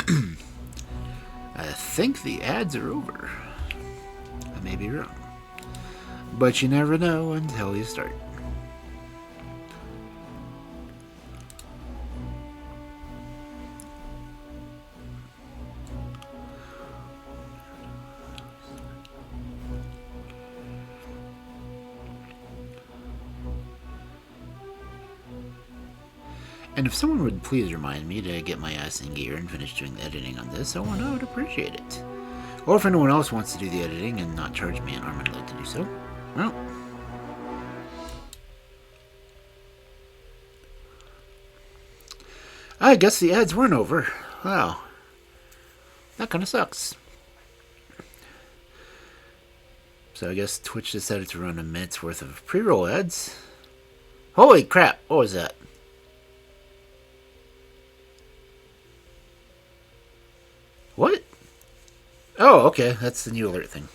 I think the ads are over. I may be wrong. But you never know until you start. And if someone would please remind me to get my ass in gear and finish doing the editing on this, I would appreciate it. Or if anyone else wants to do the editing and not charge me an arm and leg to do so, well, I guess the ads weren't over. Wow. That kind of sucks. So I guess Twitch decided to run a minute's worth of pre-roll ads. Holy crap, what was that? What? Oh, okay, that's the new alert thing.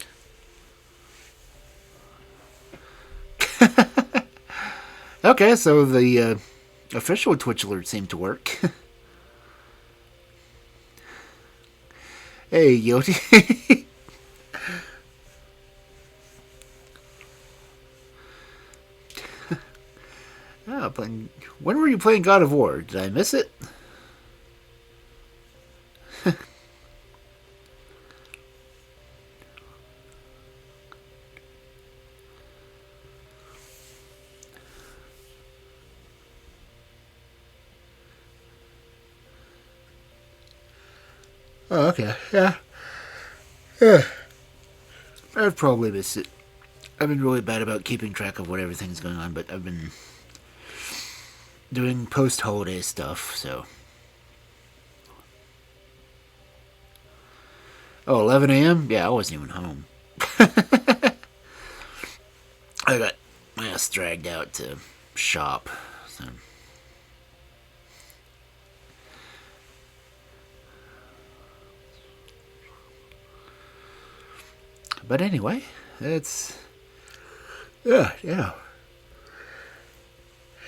Okay, so the official Twitch alert seemed to work. Hey, Yoti. Oh, when were you playing God of War? Did I miss it? Oh, okay. Yeah. I've probably missed it. I've been really bad about keeping track of what everything's going on, but I've been doing post-holiday stuff, so. Oh, 11 a.m.? Yeah, I wasn't even home. I got my ass dragged out to shop, so. But anyway, it's. Yeah.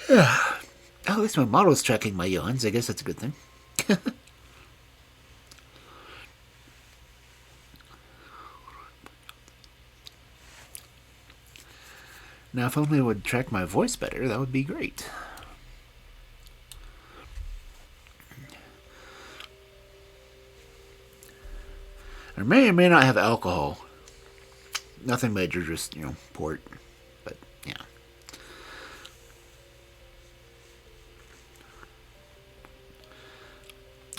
Oh, at least my model's tracking my yawns. I guess that's a good thing. Now, if only it would track my voice better, that would be great. I may or may not have alcohol. Nothing major, just, port. But, yeah.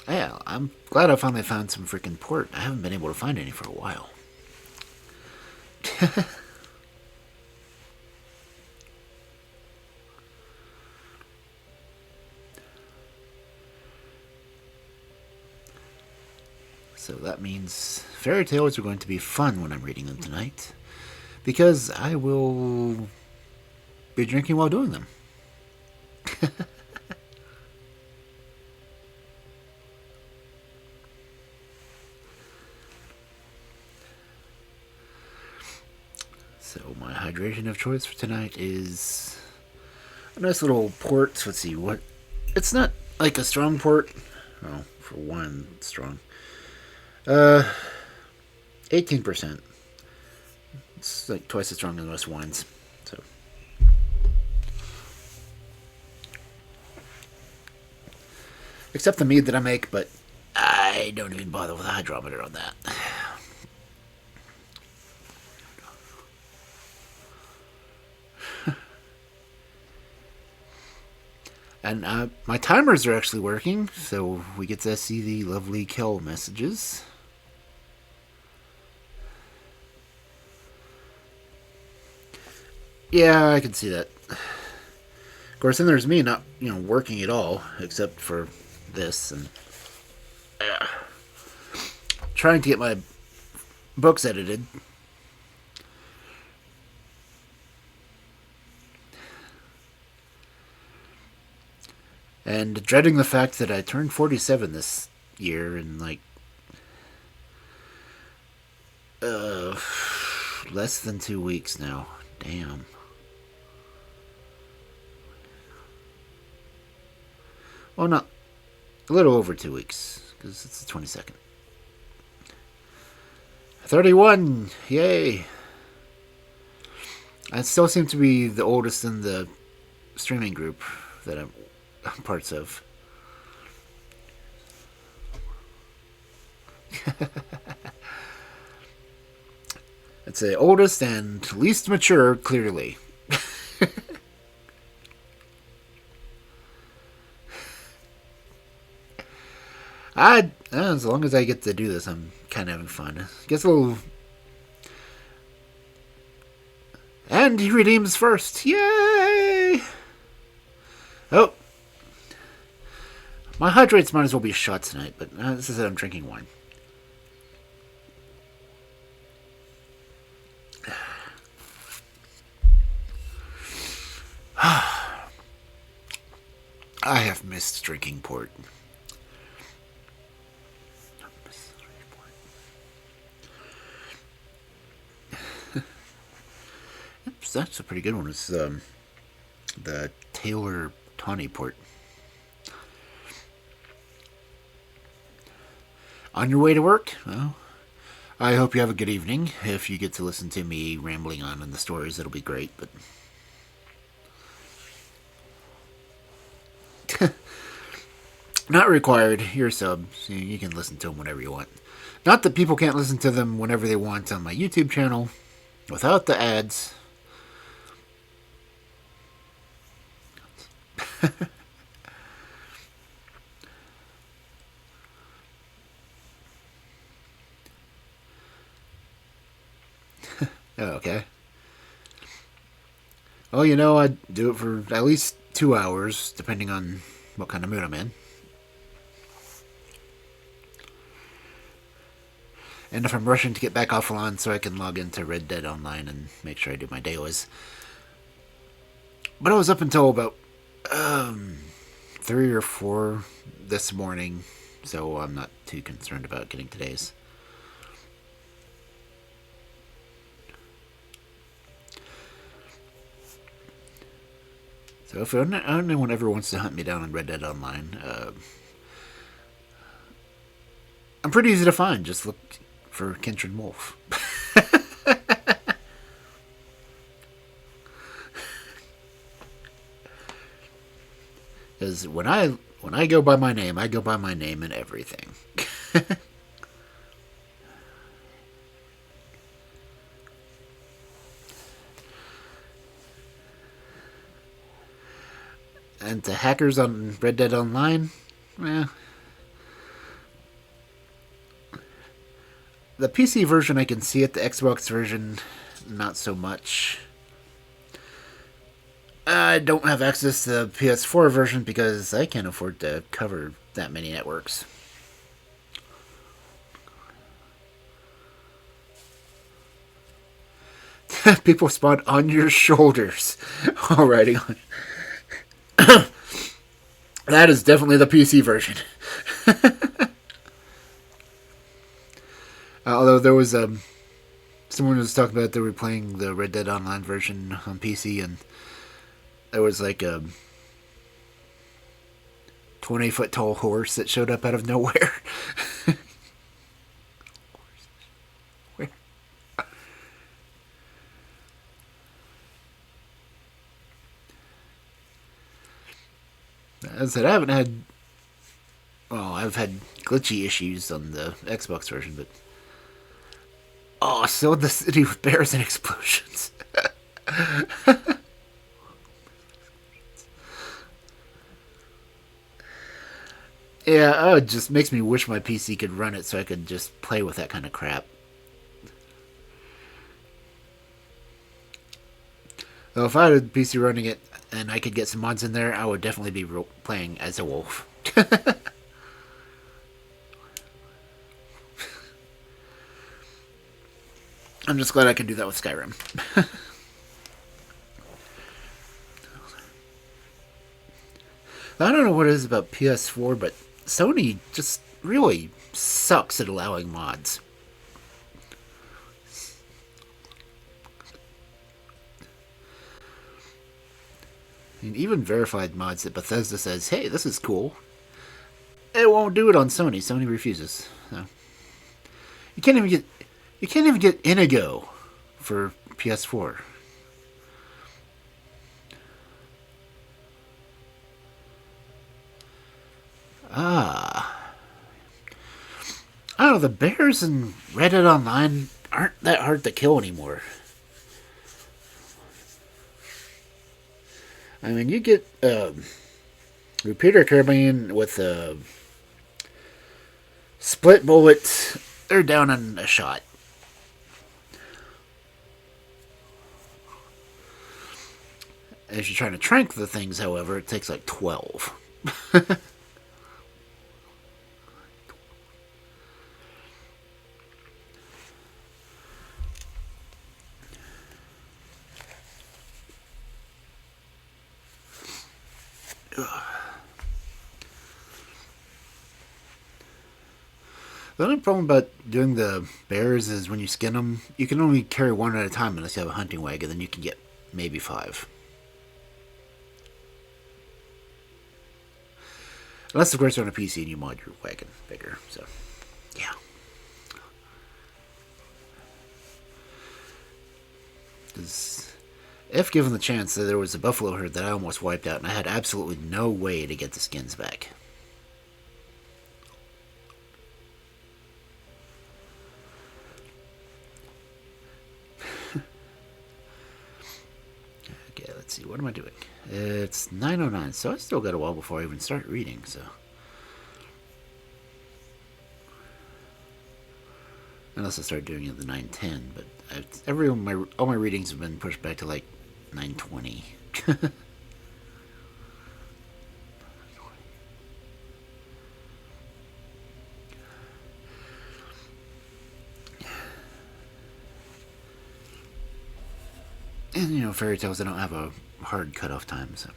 Yeah, I'm glad I finally found some freaking port. I haven't been able to find any for a while. So that means fairy tales are going to be fun when I'm reading them tonight, because I will be drinking while doing them. So my hydration of choice for tonight is a nice little port. Let's see what. It's not like a strong port. Well, for one, strong. 18%. It's like twice as strong as most wines. So. Except the mead that I make, but I don't even bother with a hydrometer on that. And my timers are actually working, so we get to see the lovely Kel messages. Yeah, I can see that. Of course, then there's me not, working at all, except for this, and trying to get my books edited. And dreading the fact that I turned 47 this year in, less than 2 weeks now. Damn. Well, not a little over 2 weeks, because it's the 22nd. 31! Yay! I still seem to be the oldest in the streaming group that I'm parts of. It's the oldest and least mature, clearly. As long as I get to do this, I'm kind of having fun. It gets a little. And he redeems first. Yay! Oh. My hydrates might as well be shot tonight, but this is it, I'm drinking wine. I have missed drinking port. Oops, that's a pretty good one. It's the Taylor Tawny port. On your way to work? Well, I hope you have a good evening. If you get to listen to me rambling on in the stories, it'll be great, but... Not required. You're a sub, so you can listen to them whenever you want. Not that people can't listen to them whenever they want on my YouTube channel, without the ads. Okay. Well, you know, I'd do it for at least 2 hours, depending on what kind of mood I'm in. And if I'm rushing to get back offline so I can log into Red Dead Online and make sure I do my dailies. But I was up until about 3 or 4 this morning, so I'm not too concerned about getting today's. So if anyone ever wants to hunt me down on Red Dead Online, I'm pretty easy to find. Just look for Kentron Wolf. Because when I go by my name, I go by my name in everything. And to hackers on Red Dead Online, the PC version I can see it, the Xbox version, not so much. I don't have access to the PS4 version because I can't afford to cover that many networks. People spawn on your shoulders. Alrighty. That is definitely the PC version. Although there was someone was talking about they were playing the Red Dead Online version on PC, and there was like a 20-foot tall horse that showed up out of nowhere. Where? As I said, I haven't had. Well, I've had glitchy issues on the Xbox version, but. Oh, so the city with bears and explosions. Yeah, it just makes me wish my PC could run it so I could just play with that kind of crap. Well, if I had a PC running it and I could get some mods in there, I would definitely be playing as a wolf. I'm just glad I can do that with Skyrim. I don't know what it is about PS4, but Sony just really sucks at allowing mods. I mean, even verified mods that Bethesda says, hey, this is cool. it won't do it on Sony. Sony refuses. So. You can't even get Inigo for PS4. Ah. I don't know, the bears in Reddit Online aren't that hard to kill anymore. I mean, you get repeater carbine with split bullets, they're down in a shot. If you're trying to trank the things, however, it takes like 12. The only problem about doing the bears is when you skin them, you can only carry one at a time unless you have a hunting wagon. Then you can get maybe 5. Unless, of course, you're on a PC and you mod your wagon bigger. So, yeah. If given the chance, there was a buffalo herd that I almost wiped out, and I had absolutely no way to get the skins back. Okay, let's see. What am I doing? It's 9:09, so I still got a while before I even start reading. So, unless I start doing it at the 9:10, but all my readings have been pushed back to like 9:20. And, you know, fairy tales, they don't have a hard cutoff time, so.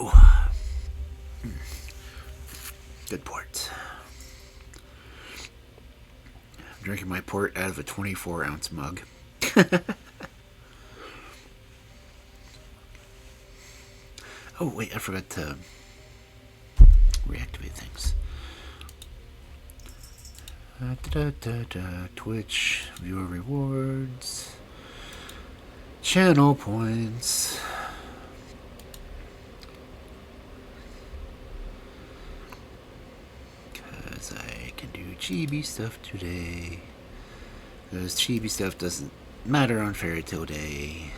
Ooh. Good port. I'm drinking my port out of a 24-ounce mug. Oh, wait, I forgot to reactivate things. Twitch, viewer rewards, channel points. Because I can do chibi stuff today. Because chibi stuff doesn't matter on Fairy Tale Day.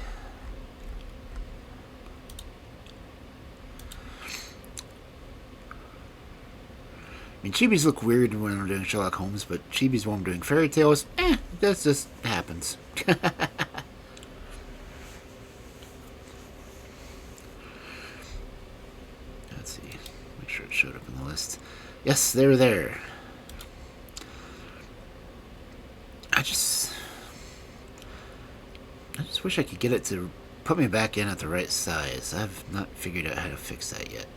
I mean, chibis look weird when I'm doing Sherlock Holmes, but chibis when I'm doing fairy tales, that just happens. Let's see. Make sure it showed up in the list. Yes, they're there. I just wish I could get it to put me back in at the right size. I've not figured out how to fix that yet.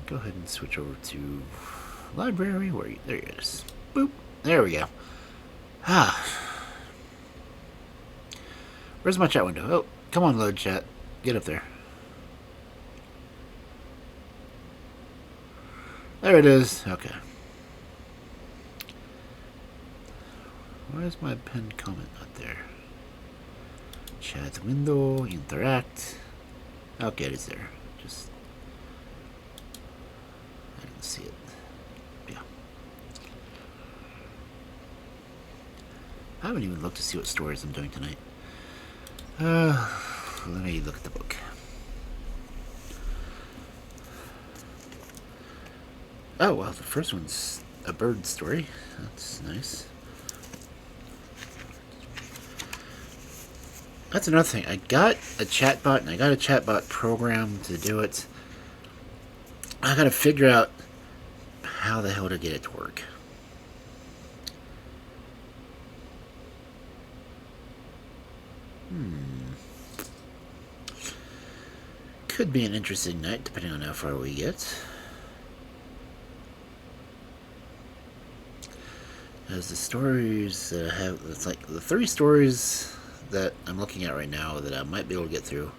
Go ahead and switch over to library. There it is. Boop. There we go. Where's my chat window? Oh, come on, load chat. Get up there. There it is. Okay. Why is my pinned comment not there? Chat window, interact. Okay, it is there. Just I didn't see it. Yeah. I haven't even looked to see what stories I'm doing tonight. Let me look at the book. Oh, well, the first one's a bird story. That's nice. That's another thing. I got a chatbot, and I got a chatbot program to do it. I gotta figure out how the hell to get it to work. Could be an interesting night, depending on how far we get. As the stories have, it's like the 3 stories that I'm looking at right now that I might be able to get through.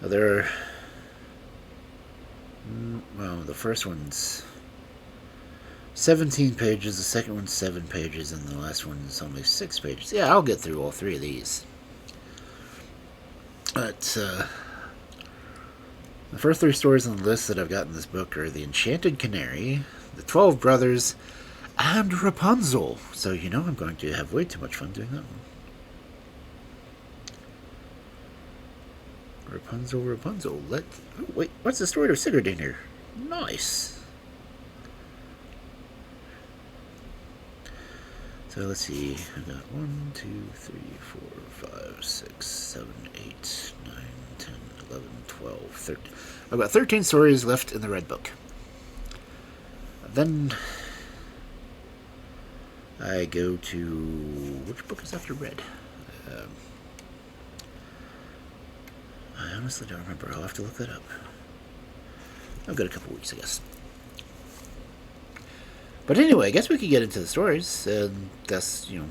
There are, well, the first one's 17 pages, the second one's 7 pages, and the last one's only 6 pages. Yeah, I'll get through all 3 of these. But, the first 3 stories on the list that I've got in this book are The Enchanted Canary, The 12 Brothers, and Rapunzel. So, you know, I'm going to have way too much fun doing that one. Rapunzel, Rapunzel. Oh, wait, what's the story of Sigurd in here? Nice. So let's see. I've got 1, 2, 3, 4, 5, 6, 7, 8, 9, 10, 11, 12, 13. I've got 13 stories left in the Red Book. Then I go to... which book is after Red? I honestly don't remember. I'll have to look that up. I've got a couple weeks, I guess. But anyway, I guess we could get into the stories. That's, you know,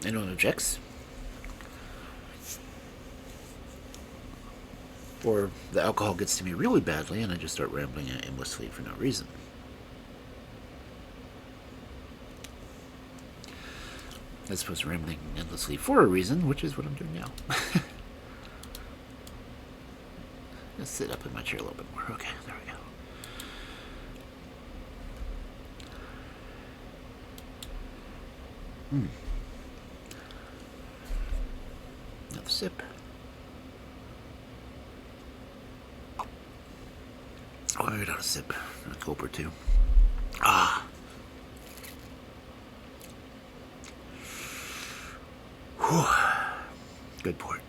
anyone objects. Or the alcohol gets to me really badly and I just start rambling aimlessly for no reason. As opposed to rambling endlessly for a reason, which is what I'm doing now. Let's sit up in my chair a little bit more. Okay, there we go. Another sip. Oh, I got a sip. A gulp or two. Ah. Whew. Good port.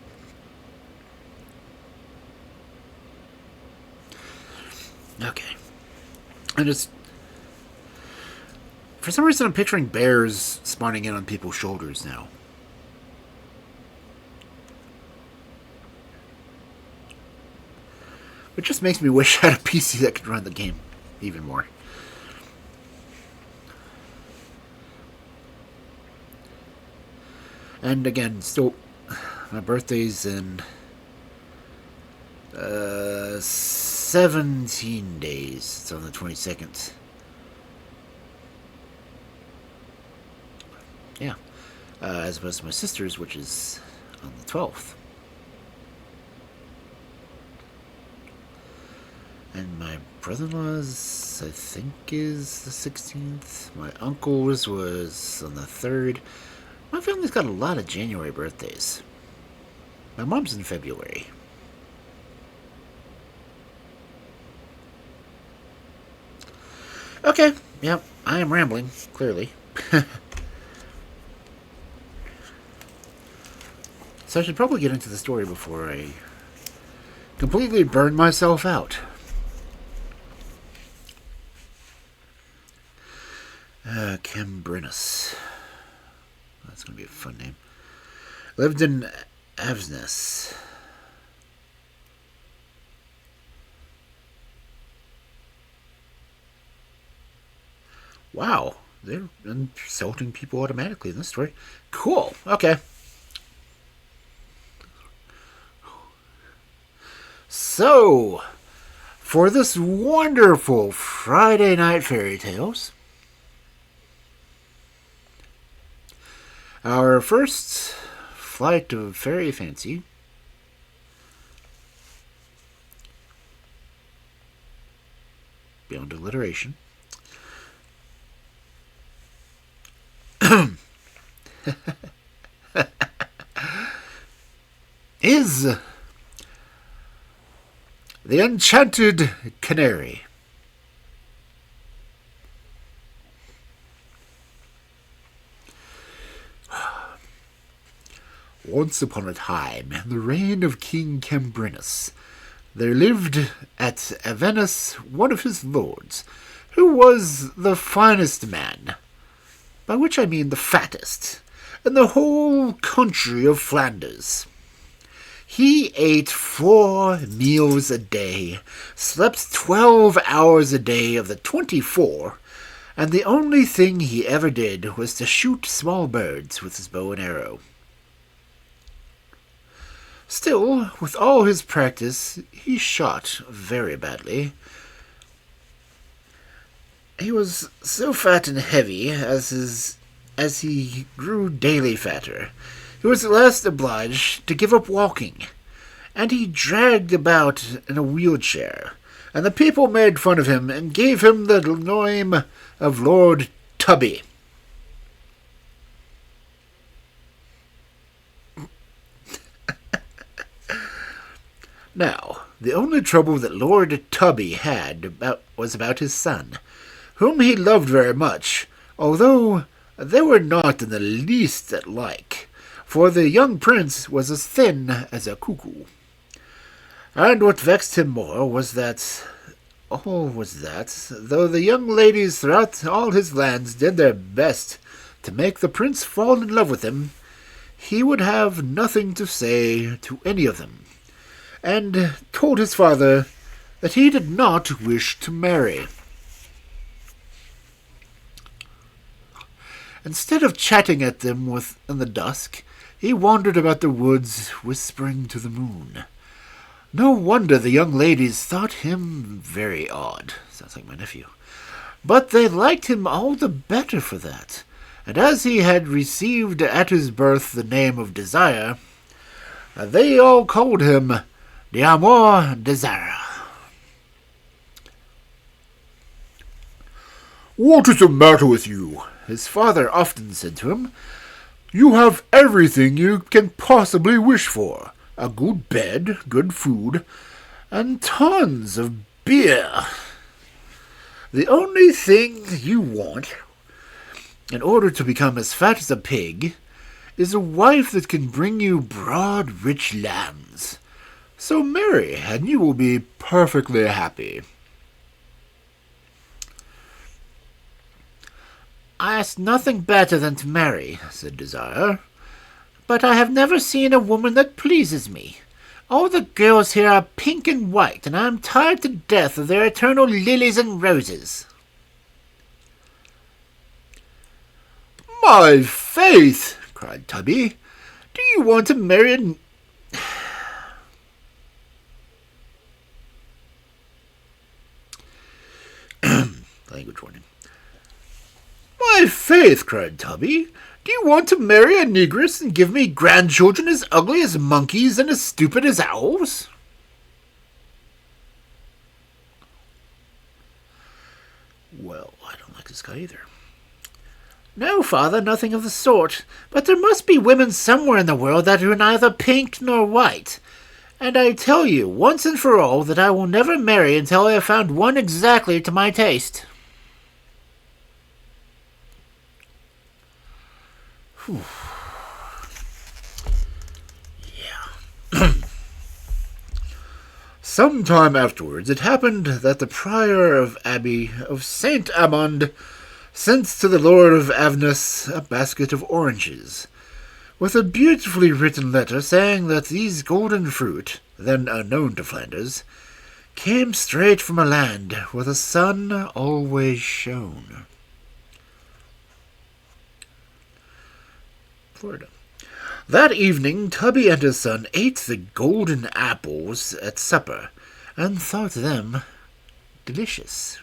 Okay. And it's... for some reason I'm picturing bears spawning in on people's shoulders now. It just makes me wish I had a PC that could run the game even more. And again, still, my birthday's in 17 days. It's on the 22nd. Yeah. As opposed to my sister's, which is on the 12th. And my brother-in-law's, I think, is the 16th. My uncle's was on the 3rd. My family's got a lot of January birthdays. My mom's in February. Okay, yep, I am rambling, clearly. So I should probably get into the story before I completely burn myself out. Cambrinus. That's going to be a fun name. Lived in Avesnes. Wow, they're insulting people automatically in this story. Cool, okay. So, for this wonderful Friday night fairy tales, our first flight of fairy fancy beyond alliteration is The Enchanted Canary. Once upon a time, in the reign of King Cambrinus, there lived at Avesnes one of his lords, who was the finest man, by which I mean the fattest, in the whole country of Flanders. He ate 4 meals a day, slept 12 hours a day of the 24, and the only thing he ever did was to shoot small birds with his bow and arrow. Still, with all his practice, he shot very badly. He was so fat and heavy as he grew daily fatter. He was at last obliged to give up walking, and he dragged about in a wheelchair, and the people made fun of him and gave him the name of Lord Tubby. Now, the only trouble that Lord Tubby had was about his son, whom he loved very much, although they were not in the least alike, for the young prince was as thin as a cuckoo. And what vexed him more was that, though the young ladies throughout all his lands did their best to make the prince fall in love with him, he would have nothing to say to any of them, and told his father that he did not wish to marry. Instead of chatting at them in the dusk, he wandered about the woods, whispering to the moon. No wonder the young ladies thought him very odd. Sounds like my nephew. But they liked him all the better for that, and as he had received at his birth the name of Desire, they all called him D'Amour Desire. "What is the matter with you?" his father often said to him. "You have everything you can possibly wish for. A good bed, good food, and tons of beer. The only thing you want, in order to become as fat as a pig, is a wife that can bring you broad, rich lands. So marry, and you will be perfectly happy." "I ask nothing better than to marry," said Desire. "But I have never seen a woman that pleases me. All the girls here are pink and white, and I am tired to death of their eternal lilies and roses." "My faith!" cried Tubby. "Do you want to marry a... Language warning. "My faith!" cried Tubby. "Do you want to marry a negress and give me grandchildren as ugly as monkeys and as stupid as owls?" Well, I don't like this guy either. "No, father, nothing of the sort. But there must be women somewhere in the world that are neither pink nor white. And I tell you, once and for all, that I will never marry until I have found one exactly to my taste." Whew. Yeah. Some time afterwards, it happened that the prior of Abbey of Saint Amand sent to the Lord of Avernus a basket of oranges, with a beautifully written letter saying that these golden fruit, then unknown to Flanders, came straight from a land where the sun always shone. Florida. That evening, Tubby and his son ate the golden apples at supper, and thought them delicious.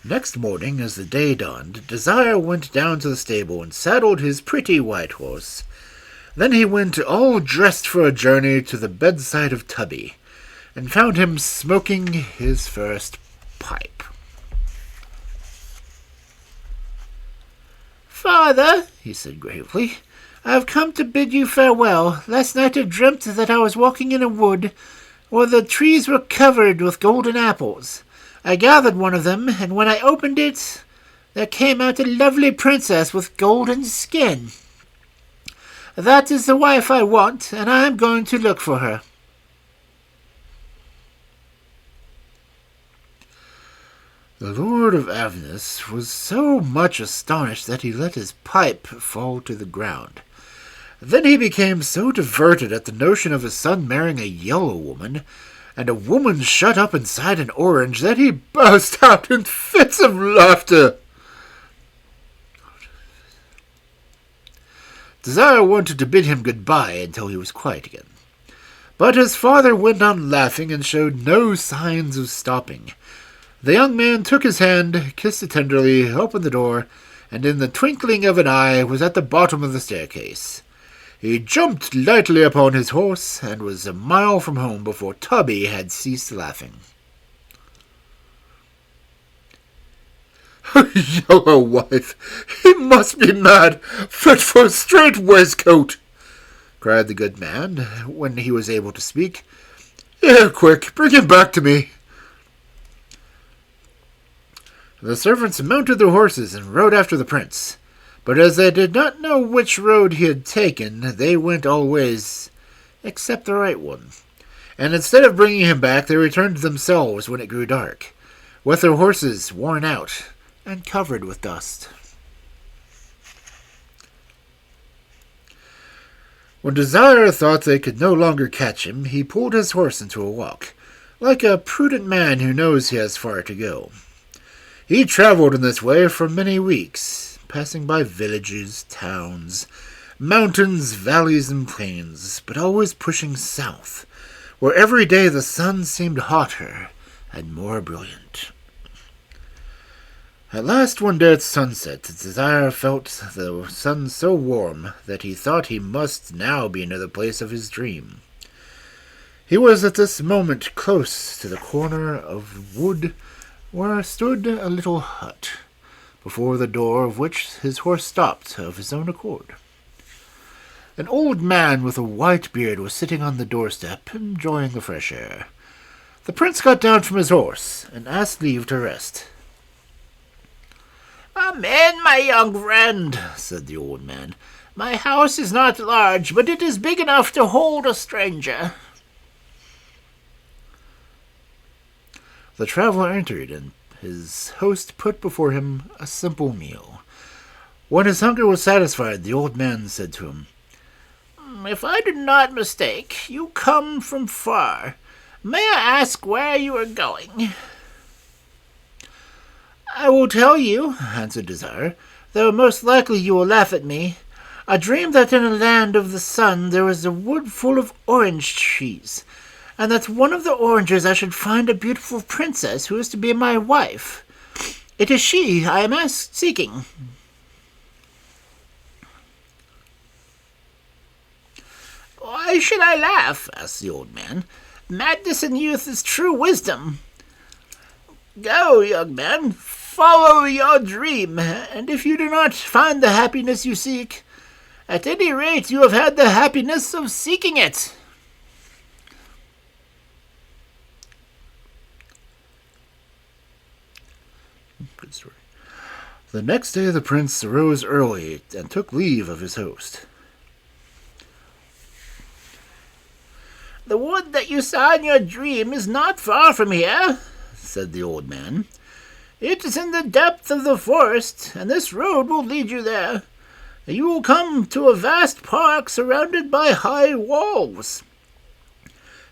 Next morning, as the day dawned, Desire went down to the stable and saddled his pretty white horse. Then he went all dressed for a journey to the bedside of Tubby, and found him smoking his first pipe. "Father," he said gravely, "I have come to bid you farewell. Last night I dreamt that I was walking in a wood where the trees were covered with golden apples. I gathered one of them, and when I opened it, there came out a lovely princess with golden skin. That is the wife I want, and I am going to look for her." The Lord of Avernus was so much astonished that he let his pipe fall to the ground. Then he became so diverted at the notion of his son marrying a yellow woman, and a woman shut up inside an orange, that he burst out in fits of laughter. Desire wanted to bid him good-bye until he was quiet again. But his father went on laughing and showed no signs of stopping. The young man took his hand, kissed it tenderly, opened the door, and in the twinkling of an eye was at the bottom of the staircase. He jumped lightly upon his horse, and was a mile from home before Tubby had ceased laughing. "Yellow wife, he must be mad, fit for a straight waistcoat," cried the good man, when he was able to speak. "Here, quick, bring him back to me." The servants mounted their horses and rode after the prince, but as they did not know which road he had taken, they went all ways except the right one, and instead of bringing him back, they returned themselves when it grew dark, with their horses worn out and covered with dust. When Desire thought they could no longer catch him, he pulled his horse into a walk, like a prudent man who knows he has far to go. He traveled in this way for many weeks, passing by villages, towns, mountains, valleys, and plains, but always pushing south, where every day the sun seemed hotter and more brilliant. At last, one day at sunset, Desire felt the sun so warm that he thought he must now be near the place of his dream. He was at this moment close to the corner of wood where stood a little hut, before the door of which his horse stopped of his own accord. An old man with a white beard was sitting on the doorstep, enjoying the fresh air. The prince got down from his horse and asked leave to rest. "Come in, my young friend," said the old man. "My house is not large, but it is big enough to hold a stranger." The traveler entered, and his host put before him a simple meal. When his hunger was satisfied, the old man said to him, "If I do not mistake, you come from far. May I ask where you are going?" "I will tell you," answered Desire, "though most likely you will laugh at me. I dreamed that in a land of the sun there was a wood full of orange trees, and that one of the oranges I should find a beautiful princess who is to be my wife. It is she I am seeking." "Why should I laugh?" asked the old man. "Madness in youth is true wisdom. Go, young man, follow your dream, and if you do not find the happiness you seek, at any rate you have had the happiness of seeking it." Good story. The next day the prince arose early and took leave of his host. "The wood that you saw in your dream is not far from here," said the old man. "It is in the depth of the forest, and this road will lead you there. You will come to a vast park surrounded by high walls.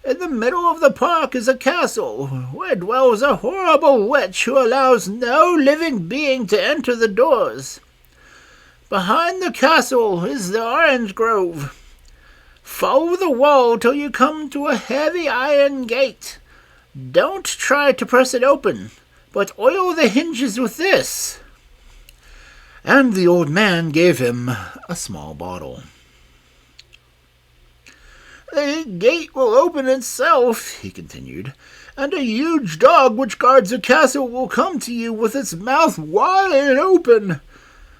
In the middle of the park is a castle, where dwells a horrible witch who allows no living being to enter the doors. Behind the castle is the orange grove. Follow the wall till you come to a heavy iron gate. Don't try to press it open, but oil the hinges with this." And the old man gave him a small bottle. "The gate will open itself," he continued, "and a huge dog which guards the castle will come to you with its mouth wide open.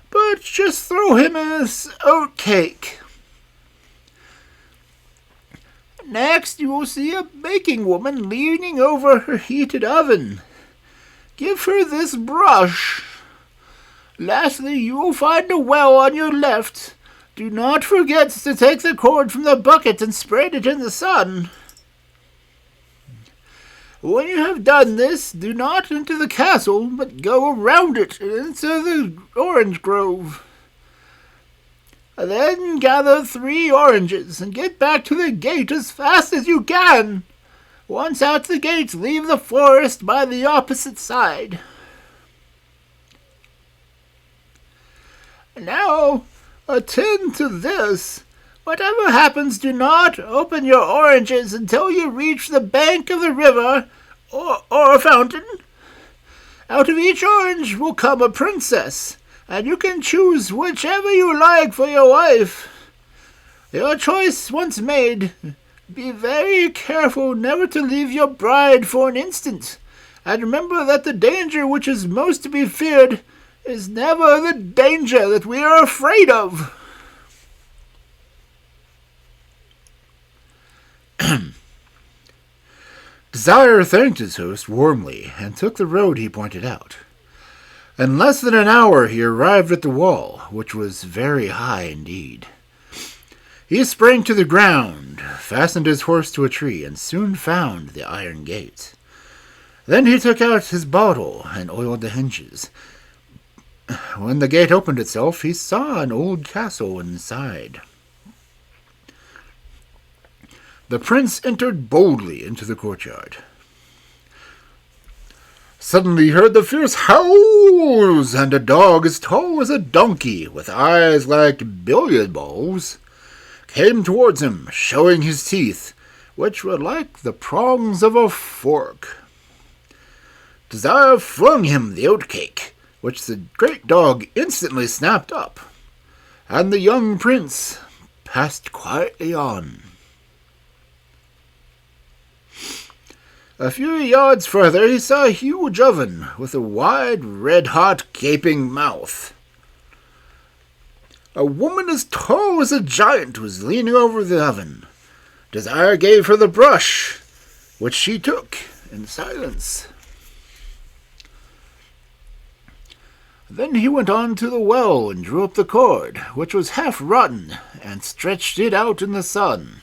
But just throw him this oat cake. Next you will see a baking woman leaning over her heated oven. Give her this brush. Lastly, you will find a well on your left. Do not forget to take the cord from the bucket and spread it in the sun. When you have done this, do not enter the castle, but go around it into the orange grove. Then gather 3 oranges and get back to the gate as fast as you can. Once out the gate, leave the forest by the opposite side. Now, Attend to this. Whatever happens, do not open your oranges until you reach the bank of the river or a fountain. Out of each orange will come a princess, and you can choose whichever you like for your wife. Your choice once made, be very careful never to leave your bride for an instant, and remember that the danger which is most to be feared is never the danger that we are afraid of. Desire thanked his host warmly and took the road he pointed out. In less than an hour he arrived at the wall, which was very high indeed. He sprang to the ground, fastened his horse to a tree, and soon found the iron gate. Then he took out his bottle and oiled the hinges. When the gate opened itself, he saw an old castle inside. The prince entered boldly into the courtyard. Suddenly he heard the fierce howls, and a dog as tall as a donkey, with eyes like billiard balls, came towards him, showing his teeth, which were like the prongs of a fork. Desire flung him the oatcake, which the great dog instantly snapped up, and the young prince passed quietly on. A few yards further he saw a huge oven with a wide, red-hot, gaping mouth. A woman as tall as a giant was leaning over the oven. Desire gave her the brush, which she took in silence. Then he went on to the well and drew up the cord, which was half rotten, and stretched it out in the sun.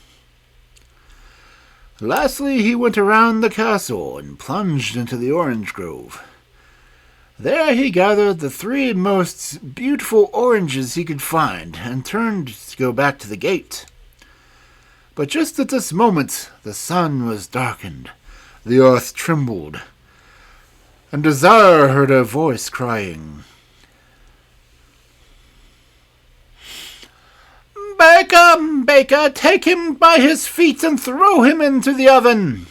Lastly, he went around the castle and plunged into the orange grove. There he gathered the 3 most beautiful oranges he could find, and turned to go back to the gate. But just at this moment the sun was darkened, the earth trembled, and Desire heard a voice crying, "Baker, baker, take him by his feet and throw him into the oven."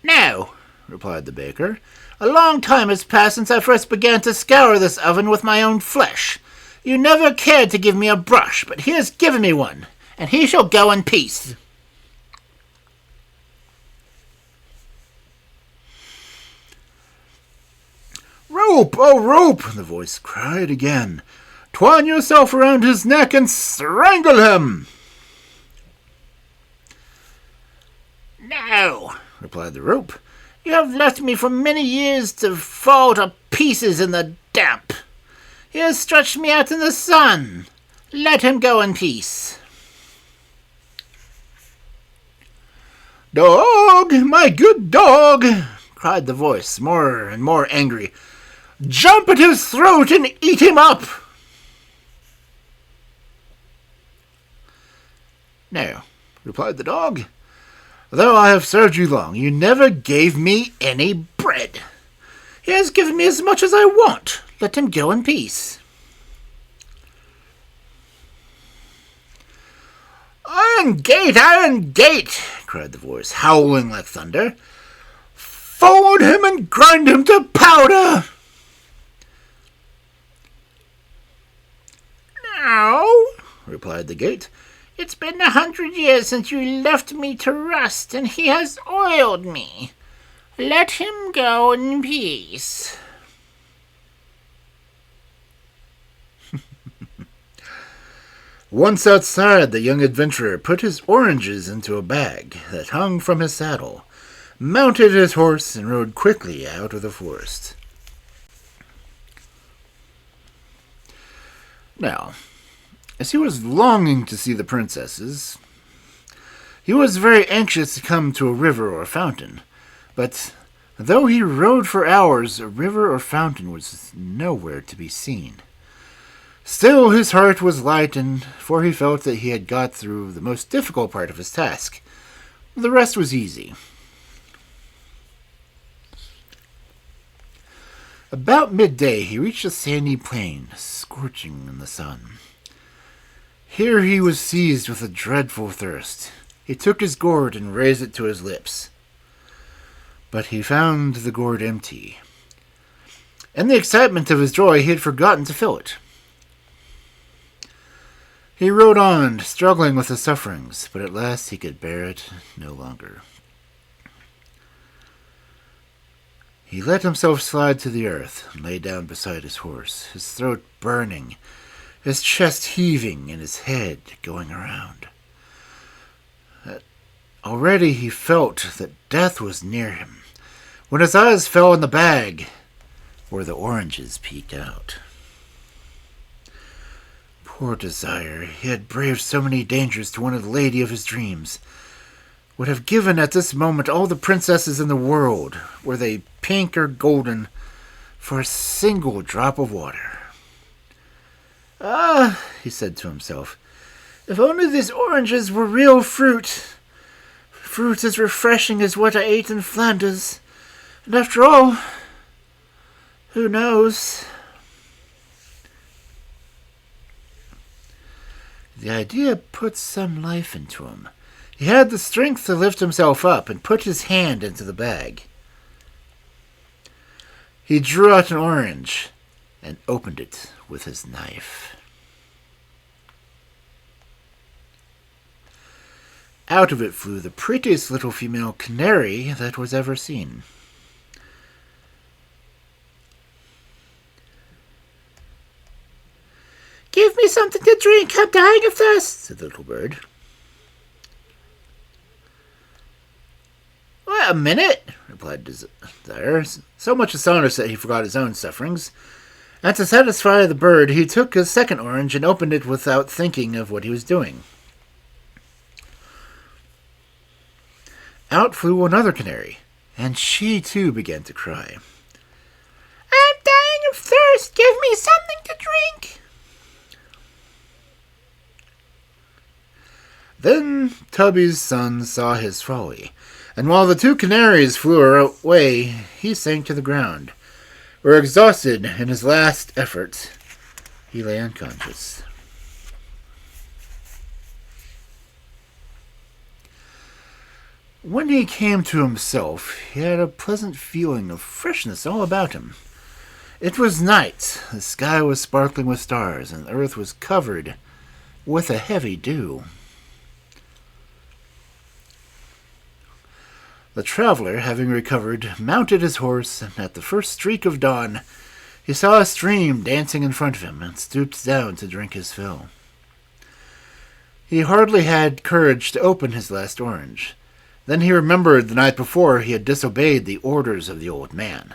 "No," replied the baker. "A long time has passed since I first began to scour this oven with my own flesh. You never cared to give me a brush, but he has given me one, and he shall go in peace." "Rope, oh rope!" the voice cried again. "Twine yourself around his neck and strangle him!" "No," replied the rope. "You have left me for many years to fall to pieces in the damp. He has stretched me out in the sun. Let him go in peace." "Dog, my good dog!" cried the voice, more and more angry. "Jump at his throat and eat him up!" "No," replied the dog. "Though I have served you long, you never gave me any bread. He has given me as much as I want. Let him go in peace." "Iron gate!" cried the voice, howling like thunder. "Forward him and grind him to powder!" "No," replied the gate. "It's been 100 years since you left me to rust, and he has oiled me. Let him go in peace." Once outside, the young adventurer put his oranges into a bag that hung from his saddle, mounted his horse, and rode quickly out of the forest. Now, as he was longing to see the princesses, he was very anxious to come to a river or fountain, but though he rode for hours, a river or fountain was nowhere to be seen. Still his heart was lightened, for he felt that he had got through the most difficult part of his task. The rest was easy. About midday, he reached a sandy plain, scorching in the sun. Here he was seized with a dreadful thirst. He took his gourd and raised it to his lips. But he found the gourd empty. In the excitement of his joy, he had forgotten to fill it. He rode on, struggling with his sufferings, but at last he could bear it no longer. He let himself slide to the earth and lay down beside his horse, his throat burning, his chest heaving, and his head going around. Already he felt that death was near him, when his eyes fell on the bag where the oranges peeked out. Poor Desire, he had braved so many dangers to win the lady of his dreams, would have given at this moment all the princesses in the world, were they pink or golden, for a single drop of water. "Ah," he said to himself, "if only these oranges were real fruit as refreshing as what I ate in Flanders. And after all, who knows?" The idea put some life into him. He had the strength to lift himself up and put his hand into the bag. He drew out an orange and opened it with his knife. Out of it flew the prettiest little female canary that was ever seen. "Give me something to drink, I'm dying of thirst," said the little bird. "Wait a minute," replied Desire, so much astonished that he forgot his own sufferings. And to satisfy the bird, he took his second orange and opened it without thinking of what he was doing. Out flew another canary, and she too began to cry. "I'm dying of thirst, give me something to drink." Then Tubby's son saw his folly, and while the two canaries flew away, he sank to the ground, where, exhausted in his last efforts, he lay unconscious. When he came to himself, he had a pleasant feeling of freshness all about him. It was night, the sky was sparkling with stars, and the earth was covered with a heavy dew. The traveler, having recovered, mounted his horse, and at the first streak of dawn, he saw a stream dancing in front of him, and stooped down to drink his fill. He hardly had courage to open his last orange. Then he remembered the night before he had disobeyed the orders of the old man.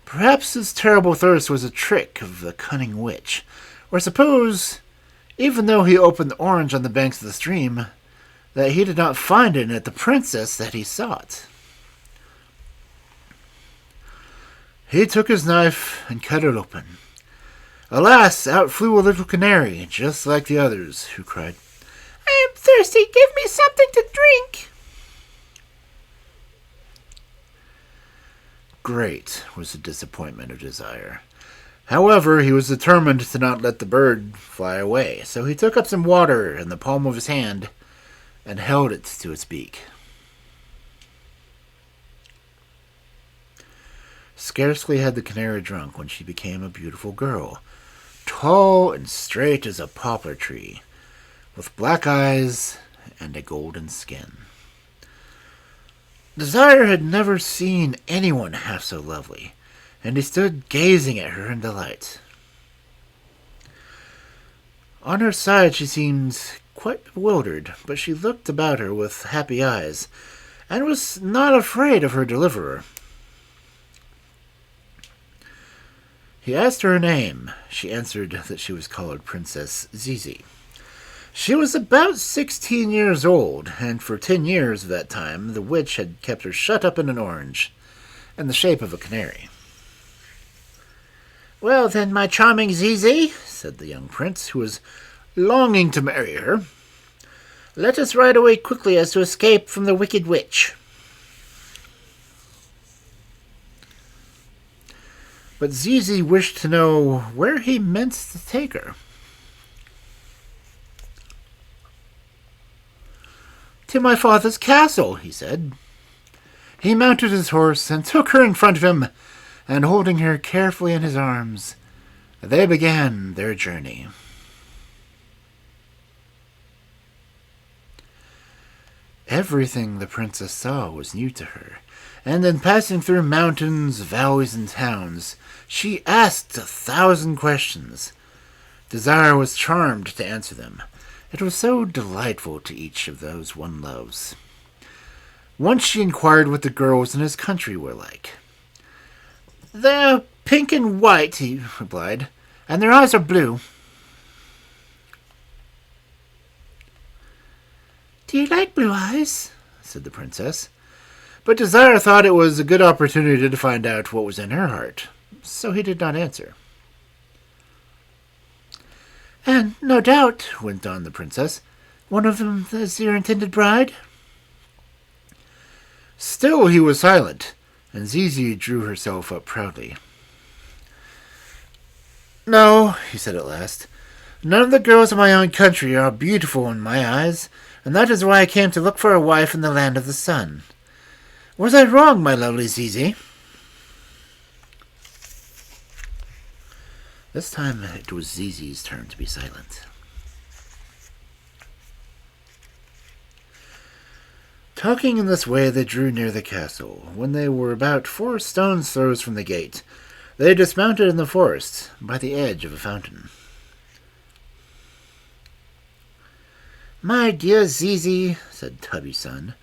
Perhaps his terrible thirst was a trick of the cunning witch, or suppose, even though he opened the orange on the banks of the stream, that he did not find in it the princess that he sought. He took his knife and cut it open. Alas, out flew a little canary, just like the others, who cried, "I am thirsty, give me something to drink." Great was the disappointment of Desire. However, he was determined to not let the bird fly away, so he took up some water in the palm of his hand and held it to its beak. Scarcely had the canary drunk when she became a beautiful girl, tall and straight as a poplar tree, with black eyes and a golden skin. Desire had never seen anyone half so lovely, and he stood gazing at her in delight. On her side she seemed quite bewildered, but she looked about her with happy eyes, and was not afraid of her deliverer. He asked her name. She answered that she was called Princess Zizi. She was about 16 years old, and for 10 years of that time the witch had kept her shut up in an orange, in the shape of a canary. "Well then, my charming Zizi," said the young prince, who was longing to marry her, "let us ride away quickly as to escape from the wicked witch." but Zizi wished to know where he meant to take her. "To my father's castle," he said. He mounted his horse and took her in front of him, and holding her carefully in his arms, they began their journey. Everything the princess saw was new to her, and in passing through mountains, valleys, and towns, she asked 1,000 questions. Desire was charmed to answer them. It was so delightful to each of those one loves. Once she inquired what the girls in his country were like. "They're pink and white," he replied, "and their eyes are blue." "Do you like blue eyes?" said the princess. But Desire thought it was a good opportunity to find out what was in her heart, so he did not answer. "And no doubt," went on the princess, "one of them is your intended bride?" Still he was silent, and Zizi drew herself up proudly. "No," he said at last, "none of the girls of my own country are beautiful in my eyes, and that is why I came to look for a wife in the land of the sun. Was I wrong, my lovely Zizi?" This time it was Zizi's turn to be silent. Talking in this way, they drew near the castle. When they were about 4 stones' throws from the gate, they dismounted in the forest by the edge of a fountain. "My dear Zizi," said Tubby's son,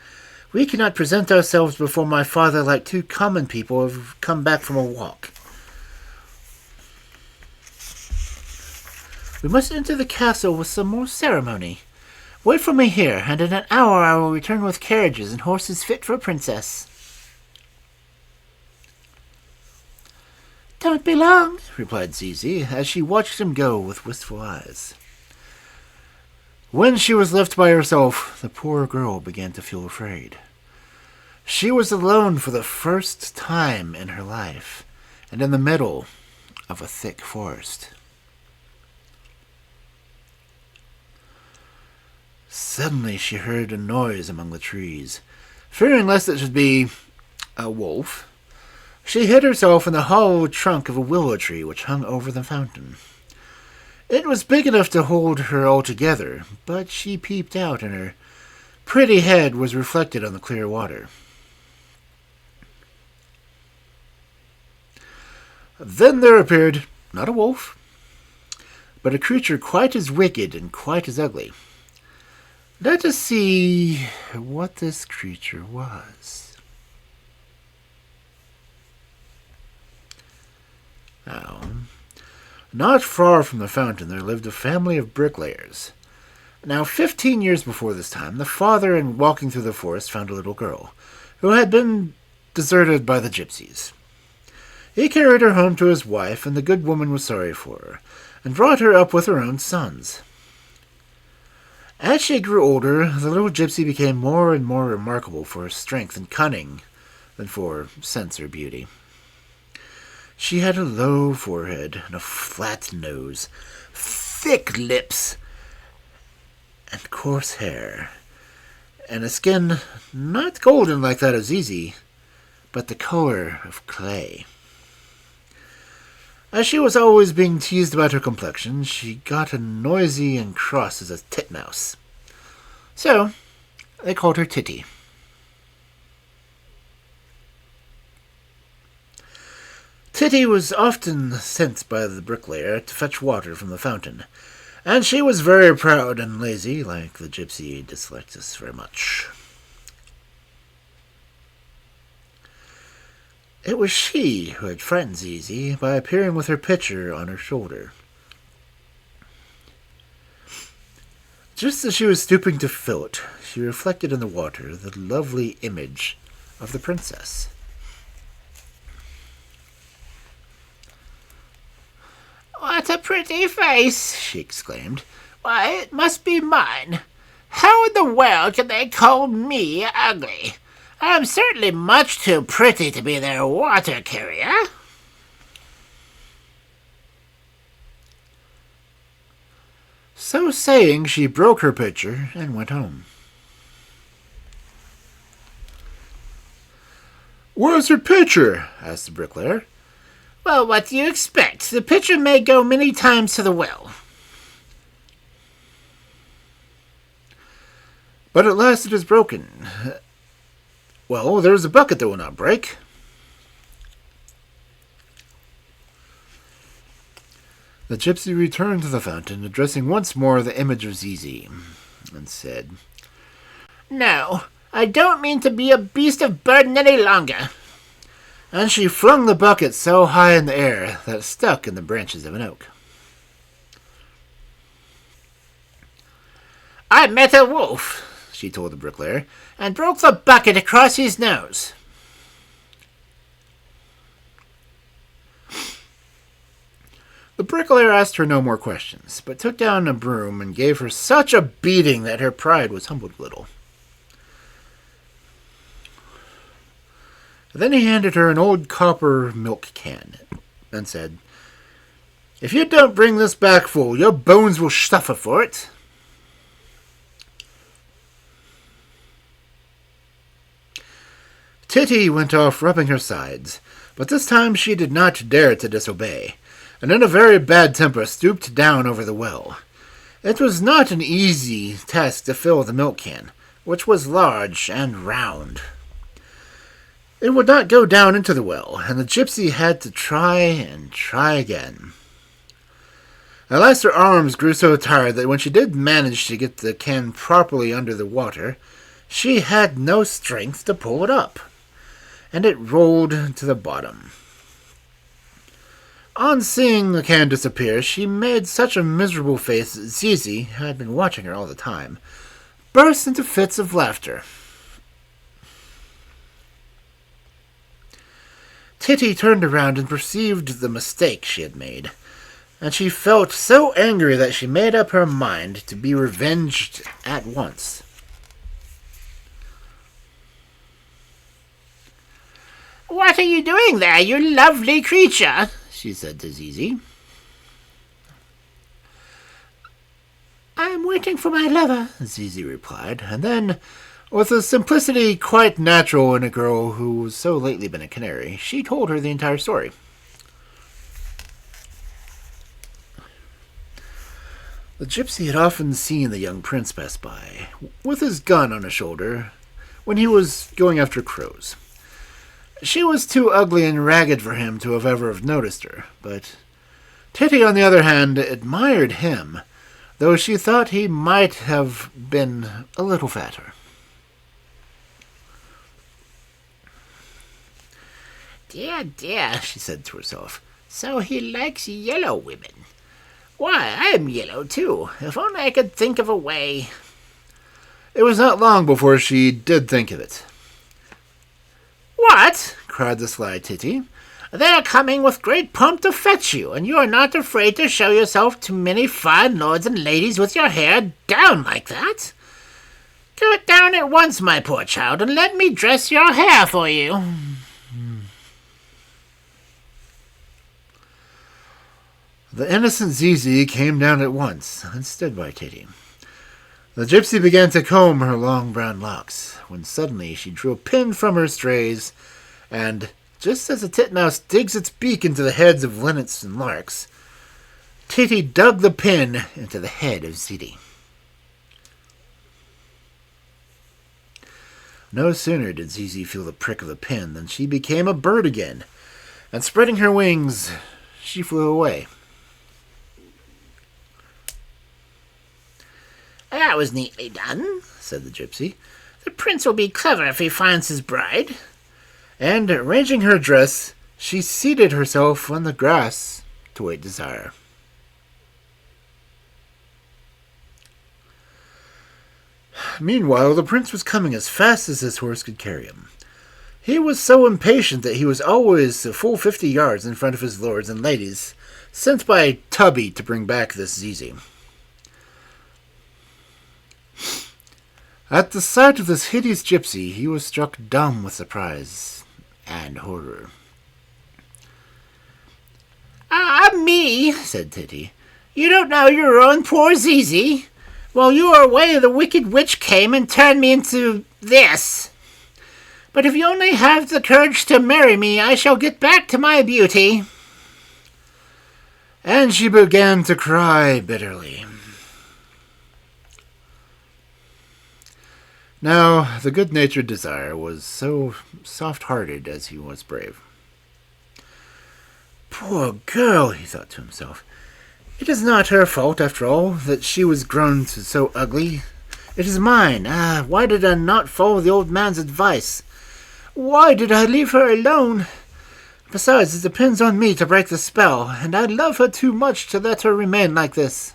"we cannot present ourselves before my father like 2 common people who have come back from a walk. We must enter the castle with some more ceremony. Wait for me here, and in an hour I will return with carriages and horses fit for a princess." "Don't be long," replied Zizi, as she watched him go with wistful eyes. When she was left by herself, the poor girl began to feel afraid. She was alone for the first time in her life, and in the middle of a thick forest. Suddenly she heard a noise among the trees. Fearing lest it should be a wolf, she hid herself in the hollow trunk of a willow tree which hung over the fountain. It was big enough to hold her altogether, but she peeped out, and her pretty head was reflected on the clear water. Then there appeared, not a wolf, but a creature quite as wicked and quite as ugly. Let us see what this creature was. Now, not far from the fountain there lived a family of bricklayers. Now, 15 years before this time, the father, in walking through the forest, found a little girl, who had been deserted by the gypsies. He carried her home to his wife, and the good woman was sorry for her, and brought her up with her own sons. As she grew older, the little gypsy became more and more remarkable for her strength and cunning than for sense or beauty. She had a low forehead and a flat nose, thick lips, and coarse hair, and a skin not golden like that of Zizi, but the color of clay. As she was always being teased about her complexion, she got as noisy and cross as a titmouse. So they called her Titty. Titty was often sent by the bricklayer to fetch water from the fountain, and she was very proud and lazy, like the gypsy disliked us very much. It was she who had frightened Zizi by appearing with her pitcher on her shoulder. Just as she was stooping to fill it, she reflected in the water the lovely image of the princess. "What a pretty face!" she exclaimed. "Why, it must be mine. How in the world can they call me ugly? I am certainly much too pretty to be their water carrier." So saying, she broke her pitcher and went home. "Where's your pitcher?" asked the bricklayer. "Well, what do you expect? The pitcher may go many times to the well." "But at last it is broken." "Well, there's a bucket that will not break." The gypsy returned to the fountain, addressing once more the image of Zizi, and said, "No, I don't mean to be a beast of burden any longer." And she flung the bucket so high in the air that it stuck in the branches of an oak. "I met a wolf," she told the bricklayer, "and broke the bucket across his nose." The bricklayer asked her no more questions, but took down a broom and gave her such a beating that her pride was humbled a little. Then he handed her an old copper milk can and said, "If you don't bring this back full, your bones will suffer for it." Titty went off rubbing her sides, but this time she did not dare to disobey, and in a very bad temper stooped down over the well. It was not an easy task to fill the milk can, which was large and round. It would not go down into the well, and the gypsy had to try and try again. At last her arms grew so tired that when she did manage to get the can properly under the water, she had no strength to pull it up, and it rolled to the bottom. On seeing the can disappear, she made such a miserable face that Zizi, who had been watching her all the time, burst into fits of laughter. Titty turned around and perceived the mistake she had made, and she felt so angry that she made up her mind to be revenged at once. "What are you doing there, you lovely creature?" she said to Zizi. "I am waiting for my lover," Zizi replied, and then, with a simplicity quite natural in a girl who was so lately been a canary, she told her the entire story. The gypsy had often seen the young prince pass by, with his gun on his shoulder, when he was going after crows. She was too ugly and ragged for him to have ever noticed her, but Titty, on the other hand, admired him, though she thought he might have been a little fatter. "Dear, dear," she said to herself, "so he likes yellow women. Why, I am yellow too. If only I could think of a way." It was not long before she did think of it. "What?" cried the sly Titty. "They are coming with great pomp to fetch you, and you are not afraid to show yourself to many fine lords and ladies with your hair down like that? Go it down at once, my poor child, and let me dress your hair for you." The innocent Zizi came down at once and stood by Titty. The gypsy began to comb her long brown locks, when suddenly she drew a pin from her strays, and, just as a titmouse digs its beak into the heads of linnets and larks, Titty dug the pin into the head of Zizi. No sooner did Zizi feel the prick of the pin than she became a bird again, and spreading her wings, she flew away. "That was neatly done," said the gypsy. "The prince will be clever if he finds his bride." And, arranging her dress, she seated herself on the grass to wait desire. Meanwhile, the prince was coming as fast as his horse could carry him. He was so impatient that he was always a full 50 yards in front of his lords and ladies, sent by Tubby to bring back this Zizi. At the sight of this hideous gypsy, he was struck dumb with surprise and horror. "Ah, me," said Titty. You don't know your own poor Zizi. While you were away, the wicked witch came and turned me into this. But if you only have the courage to marry me, I shall get back to my beauty. And she began to cry bitterly. Now, the good-natured Desire was so soft-hearted as he was brave. Poor girl, he thought to himself. It is not her fault, after all, that she was grown to so ugly. It is mine. Why did I not follow the old man's advice? Why did I leave her alone? Besides, it depends on me to break the spell, and I love her too much to let her remain like this.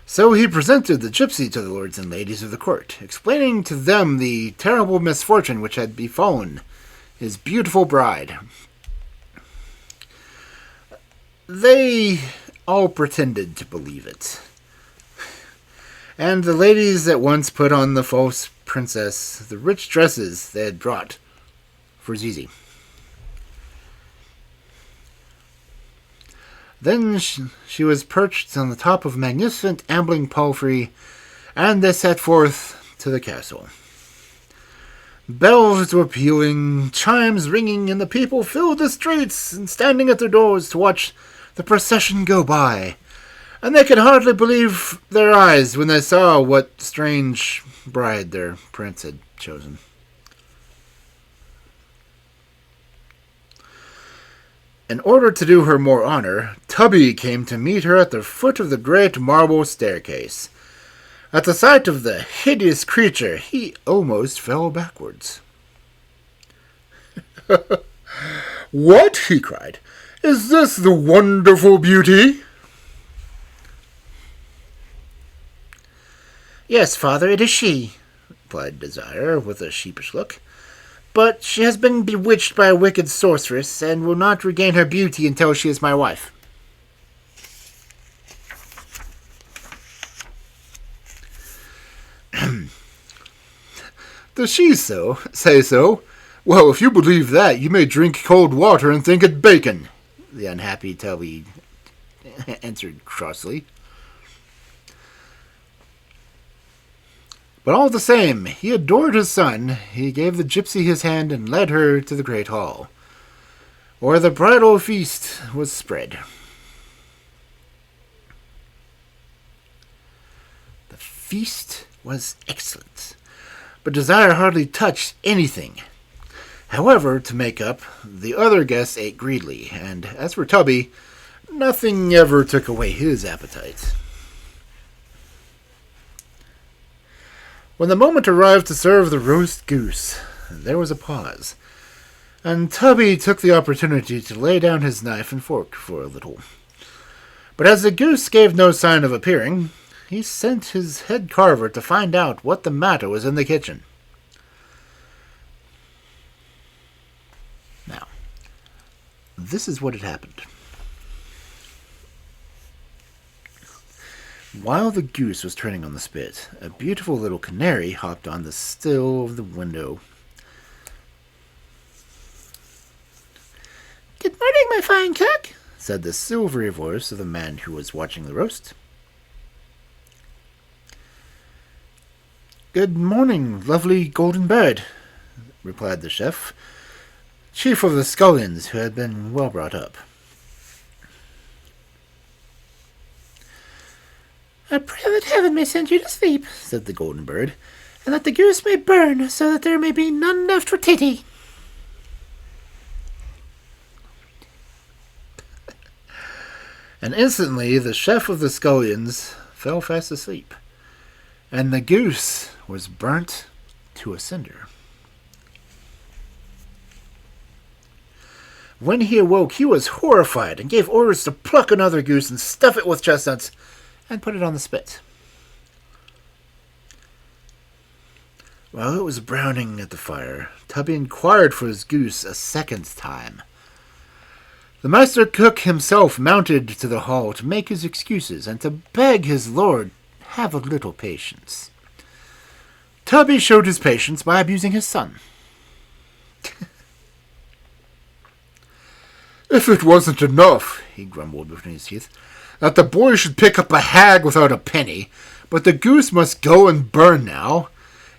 So he presented the gypsy to the lords and ladies of the court, explaining to them the terrible misfortune which had befallen his beautiful bride. They all pretended to believe it, and the ladies at once put on the false princess the rich dresses they had brought for Zizi. Then she was perched on the top of a magnificent ambling palfrey, and they set forth to the castle. Bells were pealing, chimes ringing, and the people filled the streets and standing at their doors to watch the procession go by, and they could hardly believe their eyes when they saw what strange bride their prince had chosen. In order to do her more honor, Tubby came to meet her at the foot of the great marble staircase. At the sight of the hideous creature, he almost fell backwards. "What?" he cried. "Is this the wonderful beauty?" "Yes, father, it is she," replied Desire with a sheepish look. "But she has been bewitched by a wicked sorceress, and will not regain her beauty until she is my wife." "Does she say so? Well, if you believe that, you may drink cold water and think it bacon," the unhappy Tubby answered crossly. But all the same, he adored his son. He gave the gypsy his hand and led her to the great hall, where the bridal feast was spread. The feast was excellent, but Desire hardly touched anything. However, to make up, the other guests ate greedily, and as for Tubby, nothing ever took away his appetite. When the moment arrived to serve the roast goose, there was a pause, and Tubby took the opportunity to lay down his knife and fork for a little. But as the goose gave no sign of appearing, he sent his head carver to find out what the matter was in the kitchen. Now, this is what had happened. While the goose was turning on the spit, a beautiful little canary hopped on the sill of the window. "Good morning, my fine cook," said the silvery voice of the man who was watching the roast. "Good morning, lovely golden bird," replied the chef, chief of the scullions, who had been well brought up. "I pray that heaven may send you to sleep," said the golden bird, "and that the goose may burn, so that there may be none left for Titty." And instantly the chef of the scullions fell fast asleep, and the goose was burnt to a cinder. When he awoke, he was horrified and gave orders to pluck another goose and stuff it with chestnuts and put it on the spit. While it was browning at the fire, Tubby inquired for his goose a second time. The master cook himself mounted to the hall to make his excuses and to beg his lord have a little patience. Tubby showed his patience by abusing his son. If it wasn't enough, he grumbled between his teeth, that the boy should pick up a hag without a penny, but the goose must go and burn now.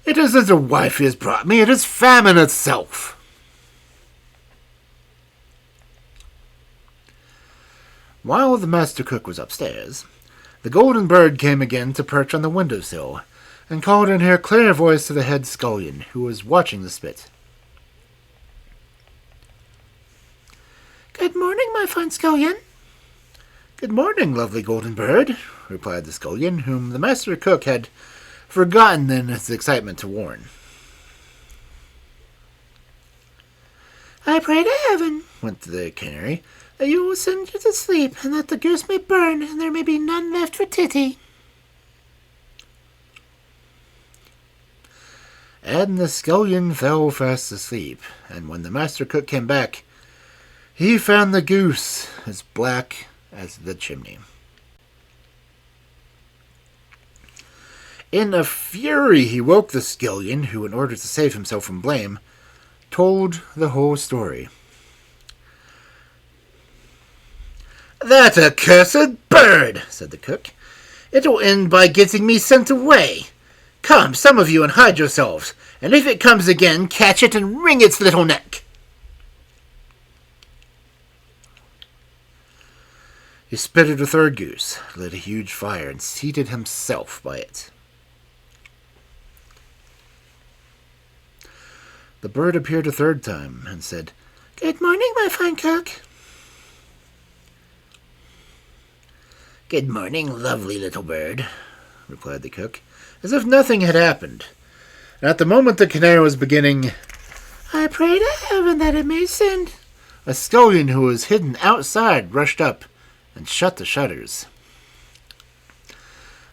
It isn't a wife he has brought me, it is famine itself. While the master cook was upstairs, the golden bird came again to perch on the windowsill, and called in her clear voice to the head scullion, who was watching the spit. "Good morning, my fine scullion." "Good morning, lovely golden bird," replied the scullion, whom the master cook had forgotten in his excitement to warn. "I pray to heaven," went the canary, "that you will send you to sleep, and that the goose may burn, and there may be none left for Titty." And the scullion fell fast asleep, and when the master cook came back, he found the goose as black as the chimney. In a fury he woke the scullion, who, in order to save himself from blame, told the whole story. "That accursed bird," said the cook. "It will end by getting me sent away. Come, some of you, and hide yourselves, and if it comes again, catch it and wring its little neck." He spitted a third goose, lit a huge fire, and seated himself by it. The bird appeared a third time, and said, "Good morning, my fine cook." "Good morning, lovely little bird," replied the cook, as if nothing had happened. And at the moment the canary was beginning, "I pray to heaven that it may send," a scullion who was hidden outside rushed up and shut the shutters.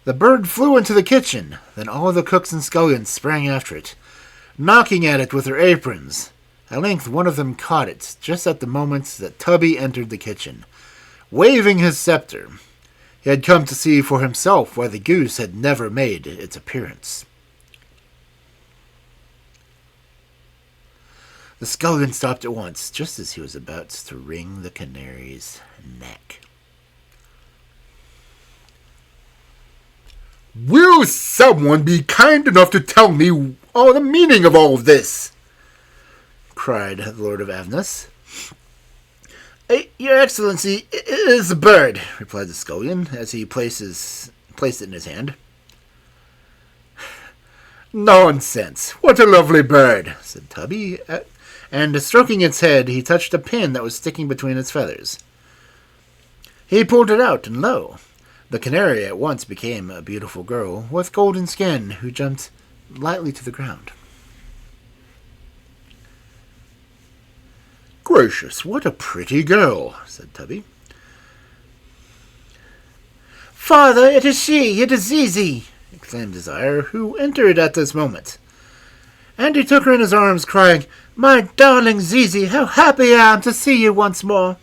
The bird flew into the kitchen. Then all the cooks and scullions sprang after it, knocking at it with their aprons. At length one of them caught it, just at the moment that Tubby entered the kitchen, waving his scepter. He had come to see for himself why the goose had never made its appearance. The scullion stopped at once, just as he was about to wring the canary's neck. Will someone be kind enough to tell me all the meaning of all of this? Cried the Lord of Avernus. "Your Excellency, it is a bird," replied the scullion, as he placed it in his hand. "Nonsense! What a lovely bird!" said Tubby, and stroking its head, he touched a pin that was sticking between its feathers. He pulled it out, and lo! The canary at once became a beautiful girl with golden skin, who jumped lightly to the ground. "Gracious, what a pretty girl!" said Tubby. "Father, it is she! It is Zizi!" exclaimed Desire, who entered at this moment. And he took her in his arms, crying, "My darling Zizi, how happy I am to see you once more!"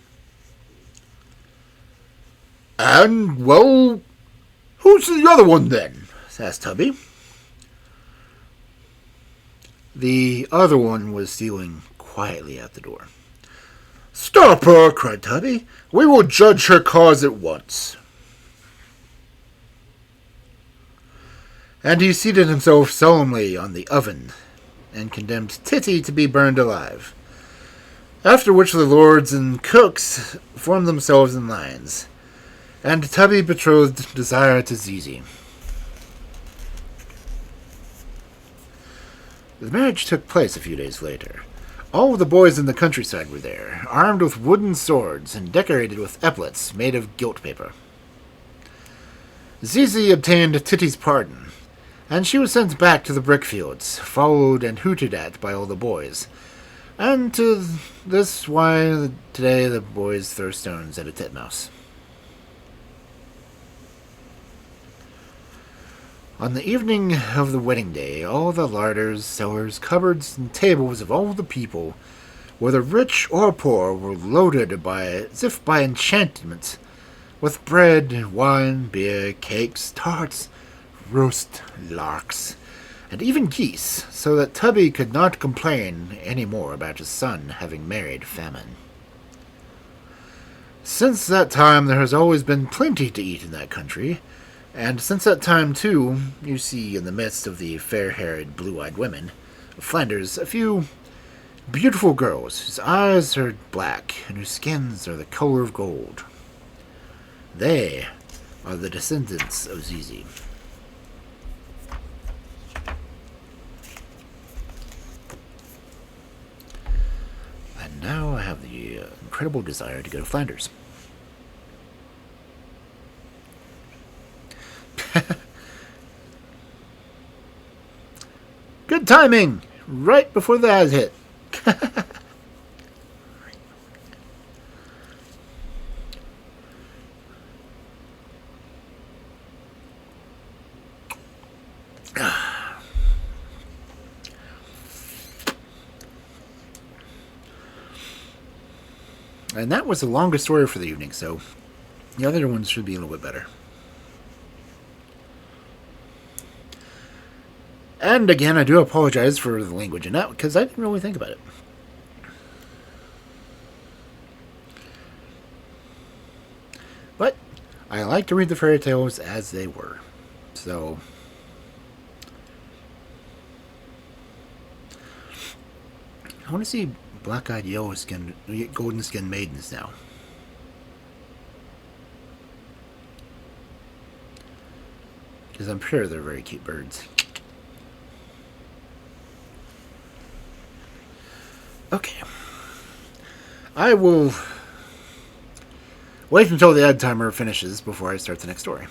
"And, well, who's the other one, then?" asked Tubby. The other one was stealing quietly out the door. "Stop her!" cried Tubby. "We will judge her cause at once." And he seated himself solemnly on the oven, and condemned Titty to be burned alive. After which the lords and cooks formed themselves in lines, and Tubby betrothed Desire to Zizi. The marriage took place a few days later. All the boys in the countryside were there, armed with wooden swords and decorated with epaulets made of gilt paper. Zizi obtained Titty's pardon, and she was sent back to the brickfields, followed and hooted at by all the boys. And to this why today the boys throw stones at a titmouse. On the evening of the wedding day, all the larders, cellars, cupboards, and tables of all the people, whether rich or poor, were loaded as if by enchantment, with bread, wine, beer, cakes, tarts, roast larks, and even geese, so that Tubby could not complain any more about his son having married Famine. Since that time, there has always been plenty to eat in that country, and since that time, too, you see in the midst of the fair-haired, blue-eyed women of Flanders a few beautiful girls whose eyes are black and whose skins are the color of gold. They are the descendants of Zizi. And now I have the incredible desire to go to Flanders. Good timing! Right before the ads hit. And that was the longest story for the evening, so the other ones should be a little bit better. And again, I do apologize for the language in that, because I didn't really think about it. But I like to read the fairy tales as they were. So I want to see black-eyed, yellow-skinned, golden-skinned maidens now. Because I'm sure they're very cute birds. Okay. I will wait until the ad timer finishes before I start the next story.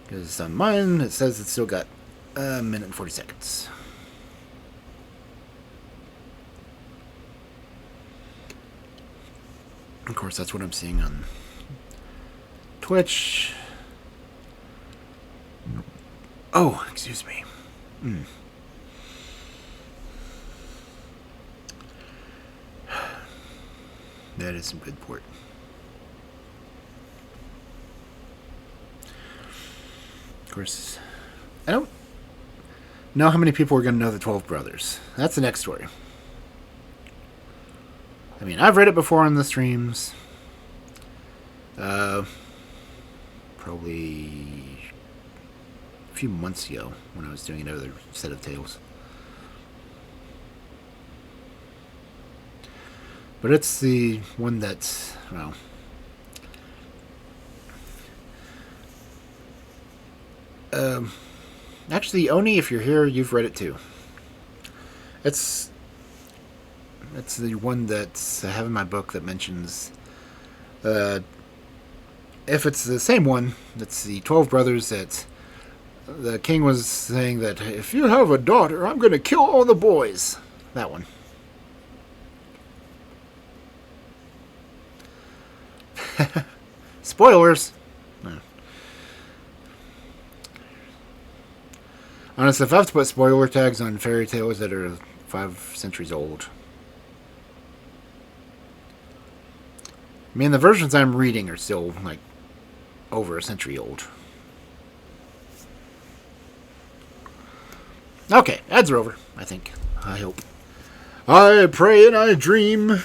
Because on mine, it says it's still got a minute and 40 seconds. Of course, that's what I'm seeing on Twitch. Oh, excuse me. That is some good port. Of course, I don't know how many people are going to know the 12 Brothers. That's the next story. I mean, I've read it before on the streams. Probably a few months ago when I was doing another set of tales. But it's the one that's, well, actually, Oni, if you're here, you've read it too. It's the one that I have in my book that mentions, if it's the same one, it's the 12 brothers that the king was saying that if you have a daughter, I'm going to kill all the boys. That one. Spoilers. No. Honestly, if I have to put spoiler tags on fairy tales that are 5 centuries old, I mean, the versions I'm reading are still, like, over a century old. Okay, ads are over, I think. I hope. I pray and I dream.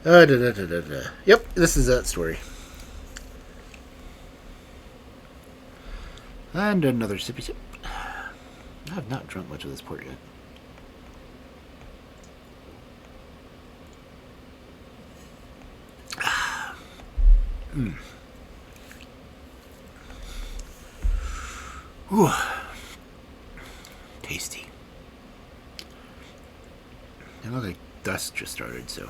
Yep, this is that story. And another sippy sip. I have not drunk much of this port yet. Ooh. Tasty. It looks like dusk just started, so.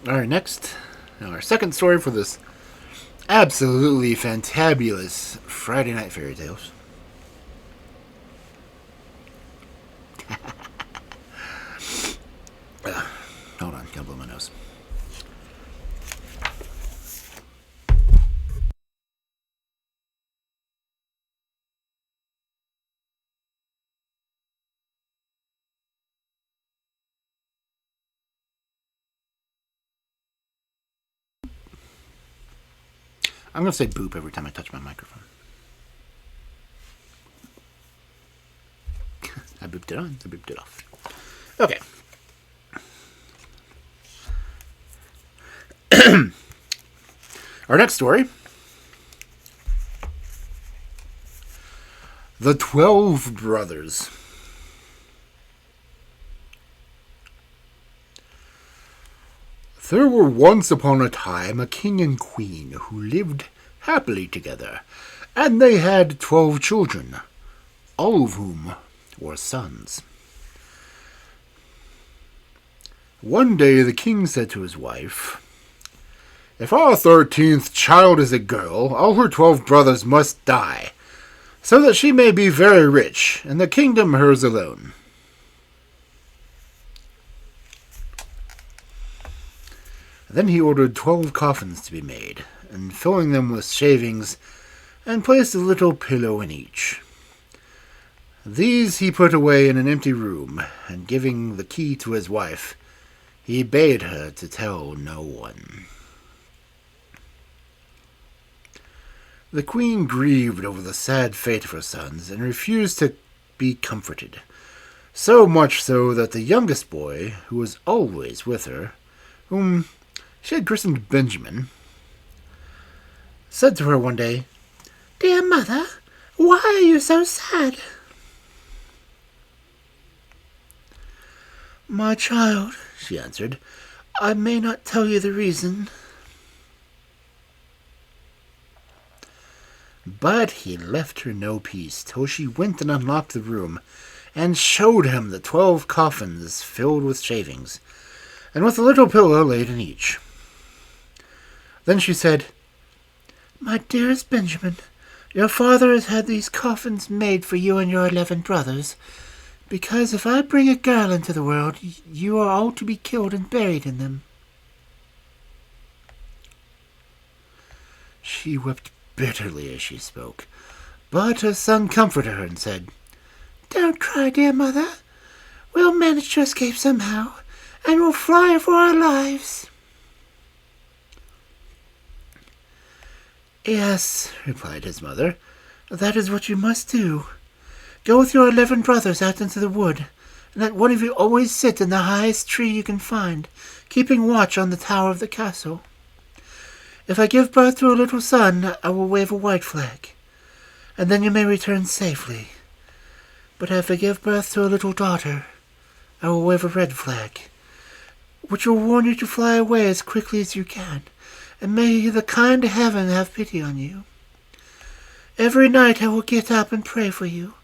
Alright, next, our second story for this absolutely fantabulous Friday Night Fairy Tales. Hold on, gotta blow my nose. I'm going to say boop every time I touch my microphone. I booped it on. I booped it off. Okay. Our next story. The 12 Brothers. There were once upon a time a king and queen who lived happily together, and they had 12 children, all of whom were sons. One day the king said to his wife, "If our 13th child is a girl, all her 12 brothers must die, so that she may be very rich, and the kingdom hers alone." Then he ordered 12 coffins to be made, and filling them with shavings, and placed a little pillow in each. These he put away in an empty room, and giving the key to his wife, he bade her to tell no one. The queen grieved over the sad fate of her sons, and refused to be comforted, so much so that the youngest boy, who was always with her, whom she had christened Benjamin, said to her one day, "Dear mother, why are you so sad?" "My child," she answered, "I may not tell you the reason." But he left her no peace till she went and unlocked the room, and showed him the 12 coffins filled with shavings, and with a little pillow laid in each. Then she said, "My dearest Benjamin, your father has had these coffins made for you and your 11 brothers, because if I bring a girl into the world, you are all to be killed and buried in them." She wept bitterly as she spoke, but her son comforted her and said, "Don't cry, dear mother. We'll manage to escape somehow, and we'll fly for our lives." "Yes," replied his mother, "that is what you must do. Go with your 11 brothers out into the wood, and let one of you always sit in the highest tree you can find, keeping watch on the tower of the castle. If I give birth to a little son, I will wave a white flag, and then you may return safely. But if I give birth to a little daughter, I will wave a red flag, which will warn you to fly away as quickly as you can, and may the kind heaven have pity on you. Every night I will get up and pray for you,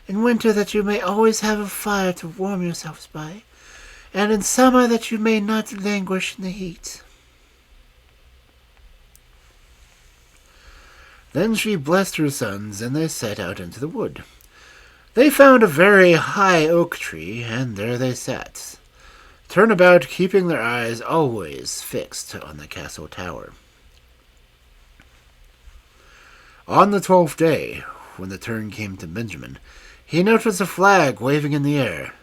in winter that you may always have a fire to warm yourselves by, and in summer that you may not languish in the heat." Then she blessed her sons, and they set out into the wood. They found a very high oak tree, and there they sat, turnabout, keeping their eyes always fixed on the castle tower. On the 12th day, when the turn came to Benjamin, he noticed a flag waving in the air.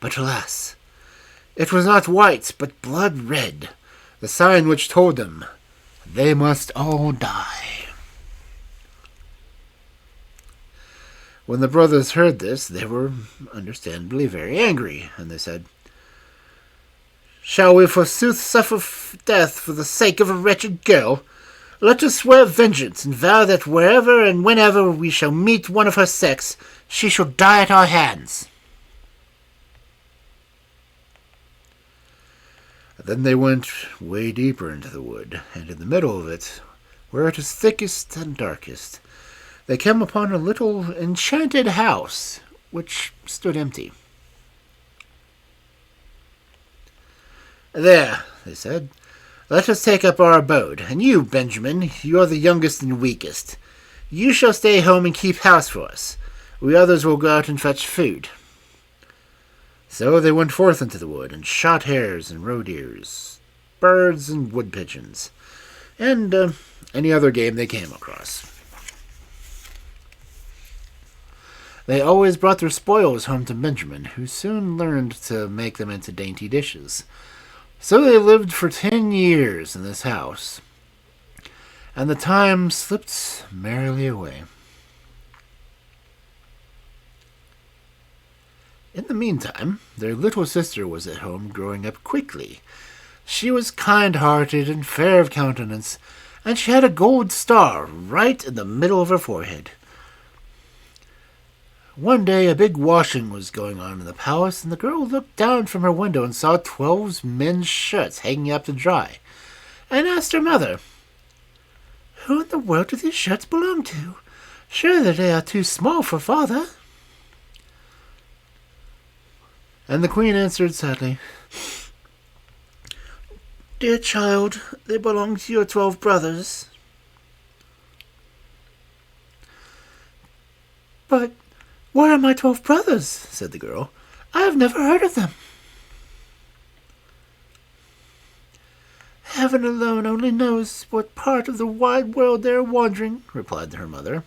But alas, it was not white, but blood red, the sign which told them they must all die. When the brothers heard this, they were understandably very angry, and they said, "Shall we forsooth suffer death for the sake of a wretched girl? Let us swear vengeance, and vow that wherever and whenever we shall meet one of her sex, she shall die at our hands." Then they went way deeper into the wood, and in the middle of it, where it is thickest and darkest, they came upon a little enchanted house, which stood empty. "There," they said, "let us take up our abode, and you, Benjamin, you are the youngest and weakest. You shall stay home and keep house for us. We others will go out and fetch food." So they went forth into the wood, and shot hares and roe deers, birds and wood pigeons, and any other game they came across. They always brought their spoils home to Benjamin, who soon learned to make them into dainty dishes. So they lived for 10 years in this house. and the time slipped merrily away. In the meantime, their little sister was at home growing up quickly. She was kind-hearted and fair of countenance, and she had a gold star right in the middle of her forehead. One day a big washing was going on in the palace, and the girl looked down from her window and saw 12 men's shirts hanging up to dry, and asked her mother, "Who in the world do these shirts belong to? Surely they are too small for father." And the queen answered sadly, "Dear child, they belong to your 12 brothers." "But where are my 12 brothers?" said the girl. "I have never heard of them." "Heaven alone only knows what part of the wide world they are wandering," replied her mother.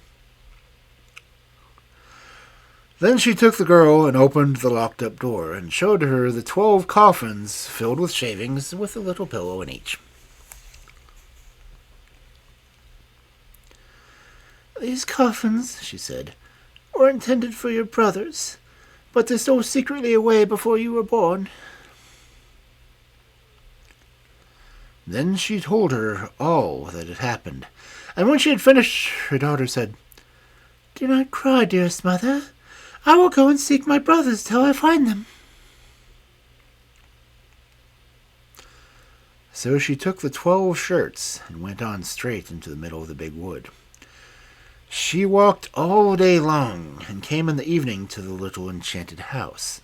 Then she took the girl and opened the locked-up door and showed her the 12 coffins filled with shavings with a little pillow in each. "These coffins," she said, "were intended for your brothers, but they stole secretly away before you were born." Then she told her all that had happened, and when she had finished, her daughter said, "Do not cry, dearest mother. I will go and seek my brothers till I find them." So she took the 12 shirts and went on straight into the middle of the big wood. She walked all day long and came in the evening to the little enchanted house.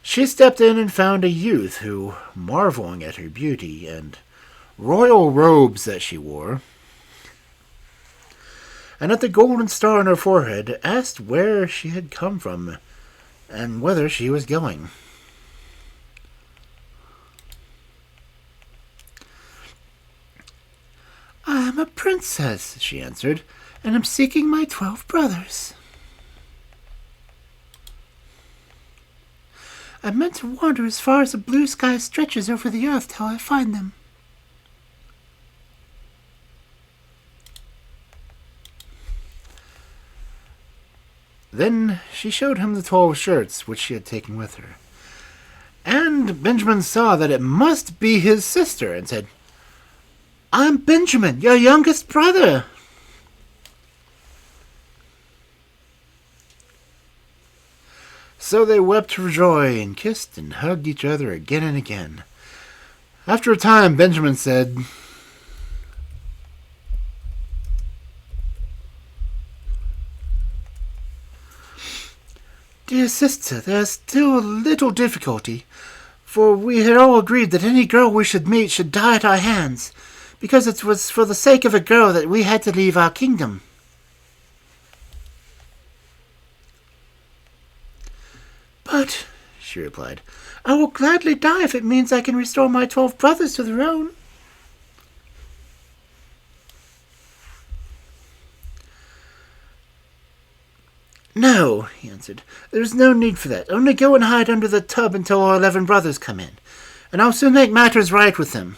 She stepped in and found a youth who, marveling at her beauty and royal robes that she wore, and at the golden star on her forehead, asked where she had come from and whither she was going. "I am a princess," she answered, "and am seeking my 12 brothers. I meant to wander as far as the blue sky stretches over the earth till I find them." Then she showed him the 12 shirts which she had taken with her. And Benjamin saw that it must be his sister, and said, "I'm Benjamin, your youngest brother." So they wept for joy and kissed and hugged each other again and again. After a time, Benjamin said, "Dear sister, there is still a little difficulty, for we had all agreed that any girl we should meet should die at our hands, because it was for the sake of a girl that we had to leave our kingdom." "But," she replied, "I will gladly die if it means I can restore my 12 brothers to their own." "No," he answered, "there is no need for that. Only go and hide under the tub until our 11 brothers come in, and I'll soon make matters right with them."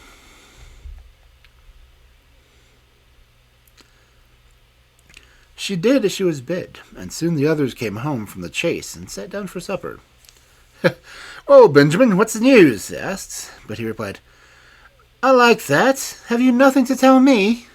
She did as she was bid, and soon the others came home from the chase and sat down for supper. "Oh, Benjamin, what's the news?" they asked, but he replied, "I like that. Have you nothing to tell me?"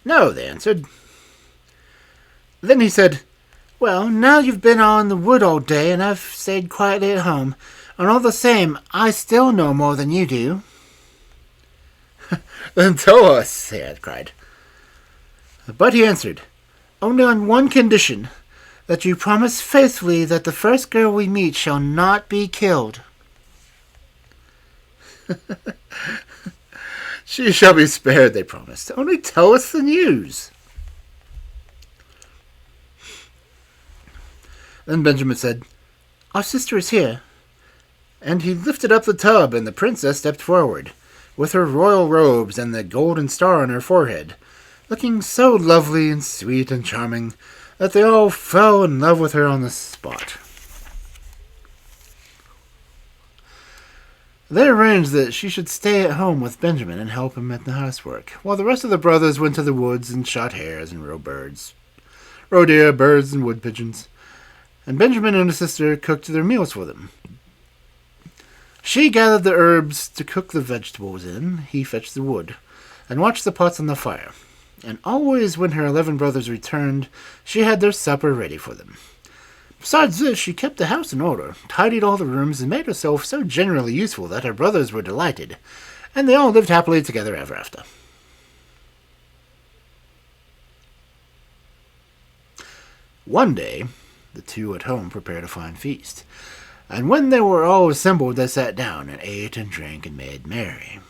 "No," they answered. Then he said, "Well, now you've been on the wood all day, and I've stayed quietly at home, and all the same, I still know more than you do." "Then tell us," they had cried. But he answered, "Only on one condition, that you promise faithfully that the first girl we meet shall not be killed." "She shall be spared," they promised. "Only tell us the news." Then Benjamin said, "Our sister is here." And he lifted up the tub, and the princess stepped forward. with her royal robes and the golden star on her forehead, looking so lovely and sweet and charming that they all fell in love with her on the spot. They arranged that she should stay at home with Benjamin and help him at the housework, while the rest of the brothers went to the woods and shot hares and roe deer, birds, and wood pigeons. And Benjamin and his sister cooked their meals for them. She gathered the herbs to cook the vegetables in, he fetched the wood, and watched the pots on the fire. And always when her 11 brothers returned, she had their supper ready for them. Besides this, she kept the house in order, tidied all the rooms, and made herself so generally useful that her brothers were delighted, and they all lived happily together ever after. One day, the two at home prepared a fine feast, and when they were all assembled, they sat down and ate and drank and made merry.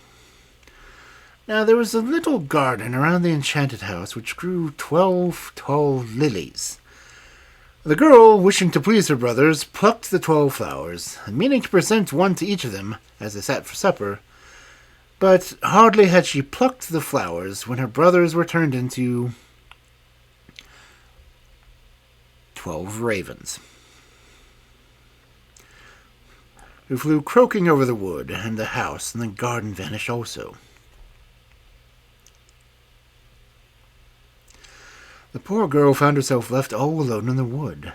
Now there was a little garden around the enchanted house which grew 12 tall lilies. The girl, wishing to please her brothers, plucked the 12 flowers, and meaning to present one to each of them as they sat for supper. But hardly had she plucked the flowers when her brothers were turned into 12 ravens, who flew croaking over the wood and the house, and the garden vanished also. The poor girl found herself left all alone in the wood,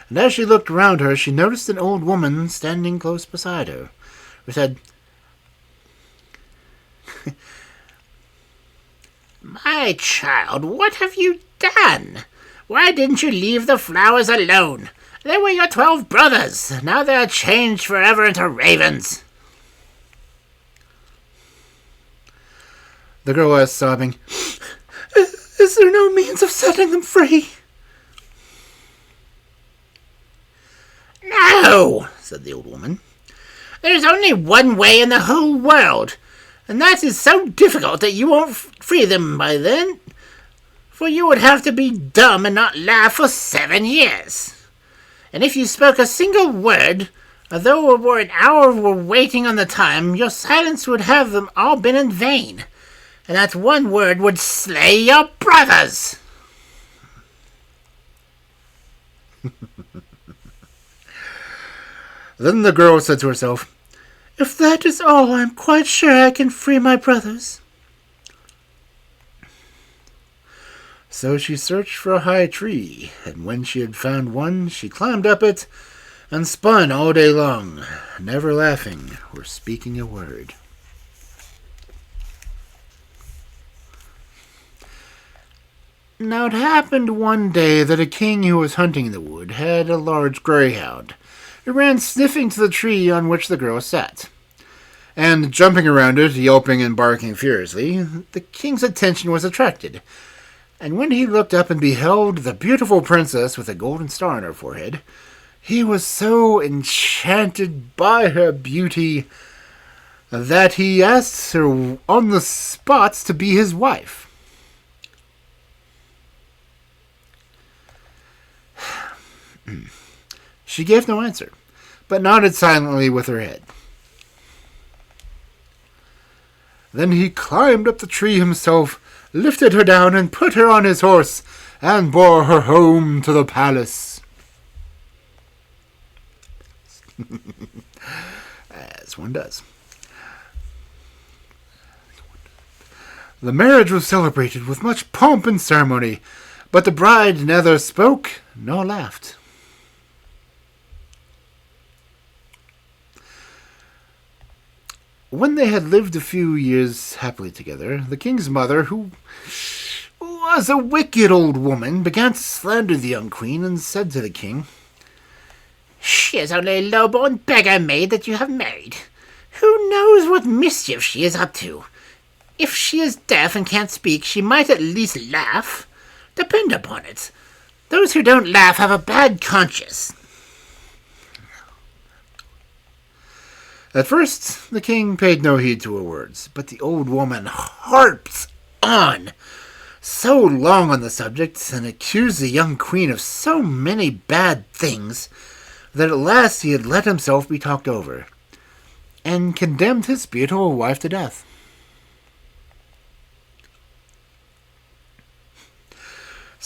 and as she looked round her, she noticed an old woman standing close beside her, who said, "My child, what have you done? Why didn't you leave the flowers alone? They were your 12 brothers. Now they are changed forever into ravens." The girl asked, sobbing, "Is there no means of setting them free?" "No," said the old woman. "There's only one way in the whole world, and that is so difficult that you won't free them by then, for you would have to be dumb and not laugh for 7 years. And if you spoke a single word, although it were an hour were waiting on the time, your silence would have them all been in vain, and that one word would slay your brothers." Then the girl said to herself, "If that is all, I am quite sure I can free my brothers." So she searched for a high tree, and when she had found one, she climbed up it and spun all day long, never laughing or speaking a word. Now it happened one day that a king who was hunting in the wood had a large greyhound, who ran sniffing to the tree on which the girl sat. And jumping around it, yelping and barking furiously, the king's attention was attracted. And when he looked up and beheld the beautiful princess with a golden star on her forehead, he was so enchanted by her beauty that he asked her on the spot to be his wife. She gave no answer, but nodded silently with her head. Then he climbed up the tree himself, lifted her down, and put her on his horse, and bore her home to the palace. As one does. The marriage was celebrated with much pomp and ceremony, but the bride neither spoke nor laughed. When they had lived a few years happily together, the king's mother, who was a wicked old woman, began to slander the young queen, and said to the king, "She is only a low-born beggar maid that you have married. Who knows what mischief she is up to? If she is deaf and can't speak, she might at least laugh. Depend upon it, those who don't laugh have a bad conscience." At first, the king paid no heed to her words, but the old woman harped on so long on the subject and accused the young queen of so many bad things that at last he had let himself be talked over and condemned his beautiful wife to death.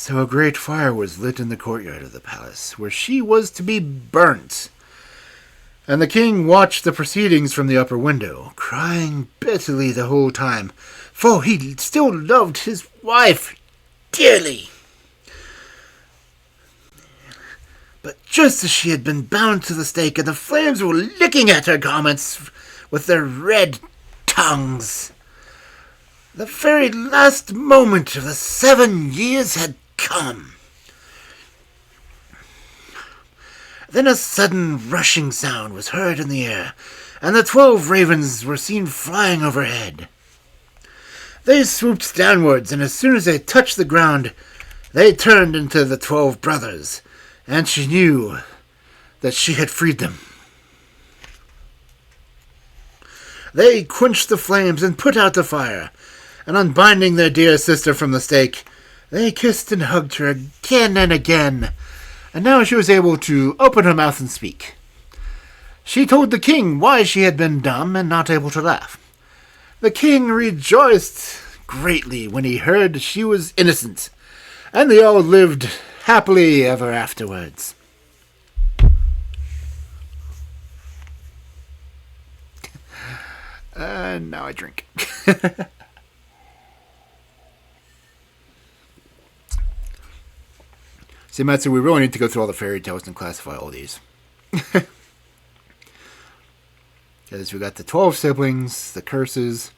So a great fire was lit in the courtyard of the palace, where she was to be burnt. And the king watched the proceedings from the upper window, crying bitterly the whole time, for he still loved his wife dearly. But just as she had been bound to the stake and the flames were licking at her garments with their red tongues, the very last moment of the 7 years had come. Then a sudden rushing sound was heard in the air, and the 12 ravens were seen flying overhead. They swooped downwards, and as soon as they touched the ground, they turned into the 12 brothers, and she knew that she had freed them. They quenched the flames and put out the fire, and unbinding their dear sister from the stake, they kissed and hugged her again and again, and now she was able to open her mouth and speak. She told the king why she had been dumb and not able to laugh. The king rejoiced greatly when he heard she was innocent, and they all lived happily ever afterwards. Now I drink. See, Matsu, we really need to go through all the fairy tales and classify all these. Because we got the 12 siblings, the curses,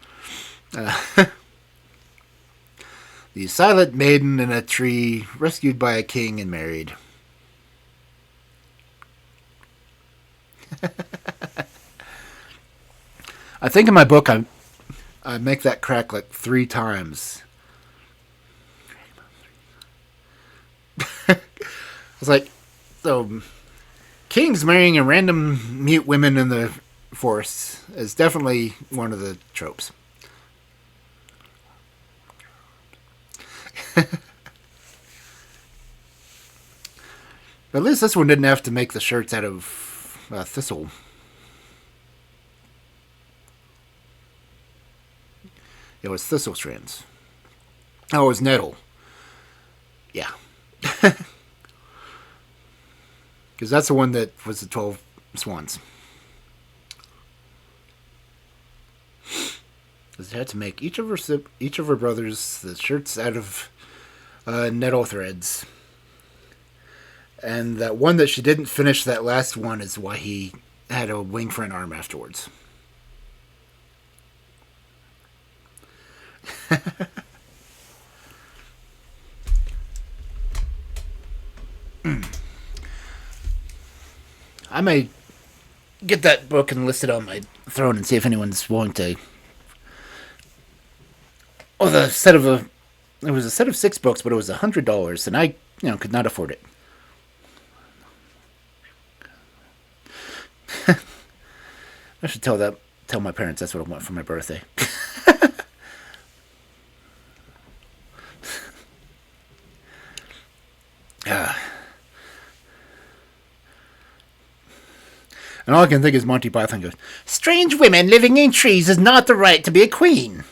the silent maiden in a tree, rescued by a king and married. I think in my book I make that crack like 3 times. It's like, so kings marrying a random mute women in the forest is definitely one of the tropes. But at least this one didn't have to make the shirts out of thistle. It was thistle strands. Oh, it was nettle. Yeah. Because that's the one that was the 12 swans. Because it had to make each of her brothers the shirts out of nettle threads. And that one that she didn't finish, that last one, is why he had a wing for an arm afterwards. I may get that book and list it on my throne and see if anyone's willing to. Oh, it was a set of 6 books, but it was $100, and I, could not afford it. I should tell my parents that's what I want for my birthday. And all I can think is Monty Python goes, "Strange women living in trees is not the right to be a queen."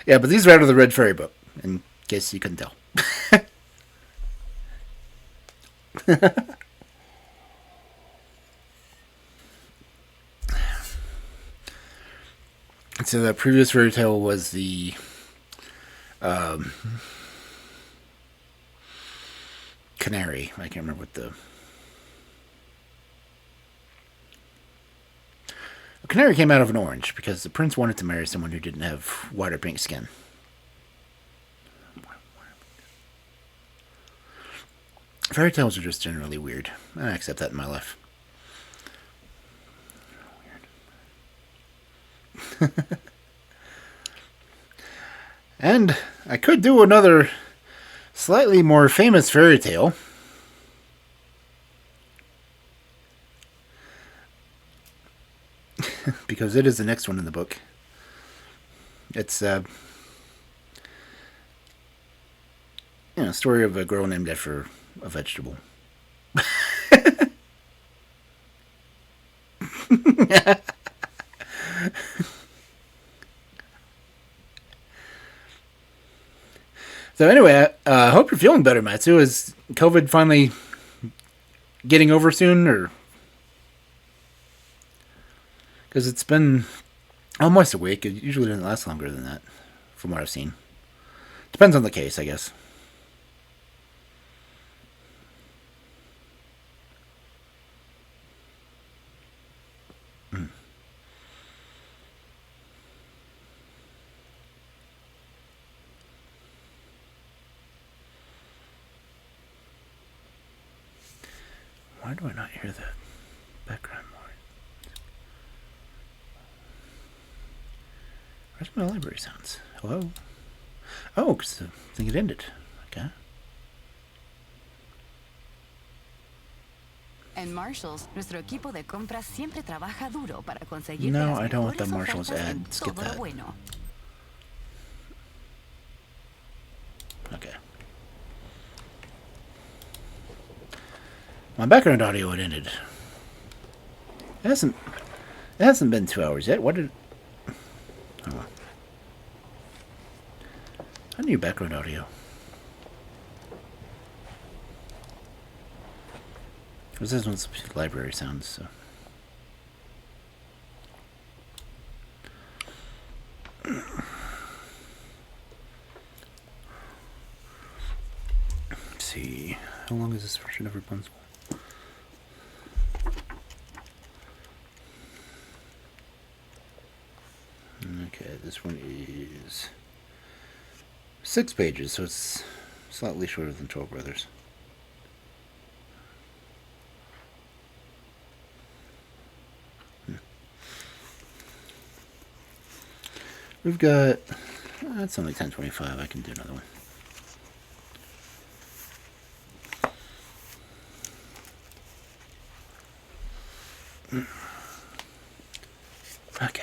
Yeah, but these are out of the Red Fairy book, in case you couldn't tell. So the previous fairy tale was the canary. I can't remember what the canary came out of an orange because the prince wanted to marry someone who didn't have white or pink skin. Fairy tales are just generally weird. I accept that in my life. And I could do another slightly more famous fairy tale. Because it is the next one in the book. It's story of a girl named after a vegetable. So anyway, I hope you're feeling better, Matsu. Is COVID finally getting over soon, or because it's been almost a week? It usually doesn't last longer than that, from what I've seen. Depends on the case, I guess. Why do I not hear the background more? Where's my library sounds? Hello? Oh, because I think it ended. Okay. En Marshalls, nuestro equipo de compras siempre trabaja duro para conseguir No, las I don't want the mejores Marshalls ofertas ad. en Skip todo lo that. bueno. Okay. My background audio had ended. It hasn't been 2 hours yet. What did... Oh. I need background audio. Because this one's library sounds, so... Let's see. How long is this version of Rapunzel? Okay, this one is 6 pages, so it's slightly shorter than Troll Brothers. We've got... That's only 10:25. I can do another one. Okay.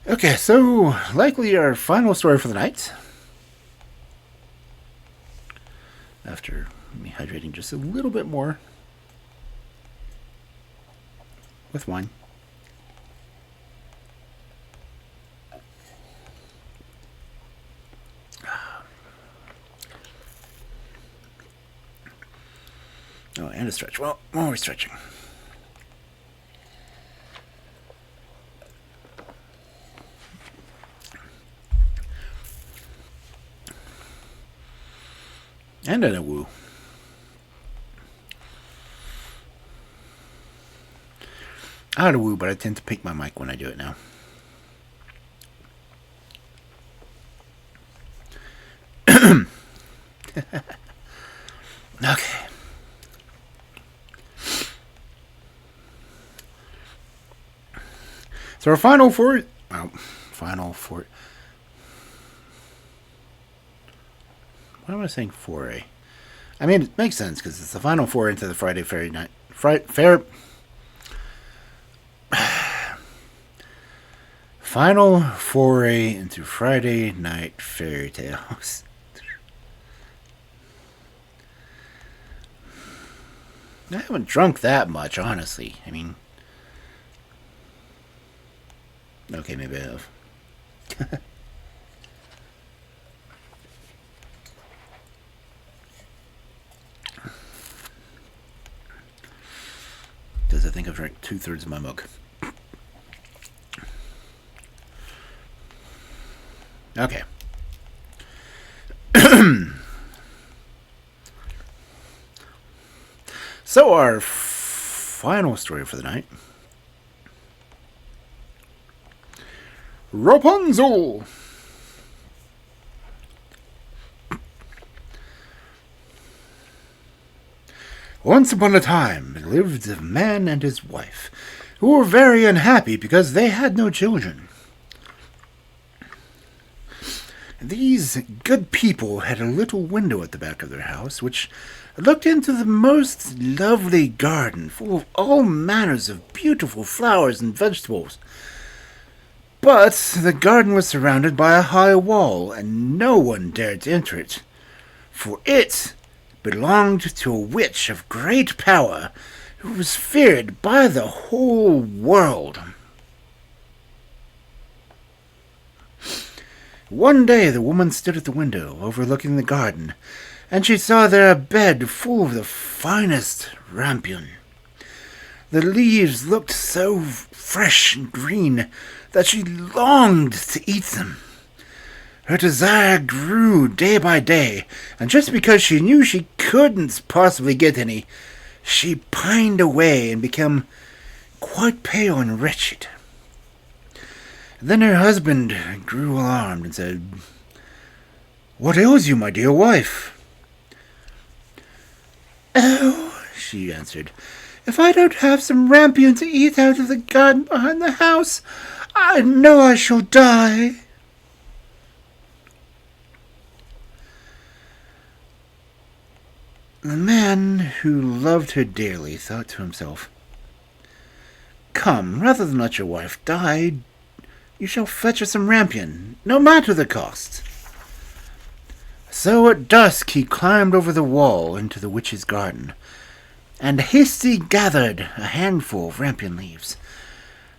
Okay, so likely our final story for the night. After me hydrating just a little bit more with wine. Oh, and a stretch. Well, while we're stretching. And a woo. I had a woo, but I tend to pick my mic when I do it now. Okay. So our final four... Oh, final four... Why am I saying foray? I mean, it makes sense because it's the final four into the Friday Fairy Night... Final foray into Friday Night Fairy Tales. I haven't drunk that much, honestly. I mean... Okay, maybe I have. Because I think I've drank 2/3 of my mug. Okay. So our final story for the night. Rapunzel! Once upon a time lived a man and his wife, who were very unhappy because they had no children. These good people had a little window at the back of their house, which looked into the most lovely garden, full of all manners of beautiful flowers and vegetables. But the garden was surrounded by a high wall, and no one dared to enter it, for it belonged to a witch of great power, who was feared by the whole world. One day the woman stood at the window overlooking the garden, and she saw there a bed full of the finest rampion. The leaves looked so fresh and green that she longed to eat them. Her desire grew day by day, and just because she knew she couldn't possibly get any, she pined away and became quite pale and wretched. Then her husband grew alarmed and said, "What ails you, my dear wife?" "Oh," she answered, "if I don't have some rampion to eat out of the garden behind the house, I know I shall die." The man who loved her dearly thought to himself, "Come, rather than let your wife die, you shall fetch her some rampion, no matter the cost." So at dusk he climbed over the wall into the witch's garden, and hastily gathered a handful of rampion leaves,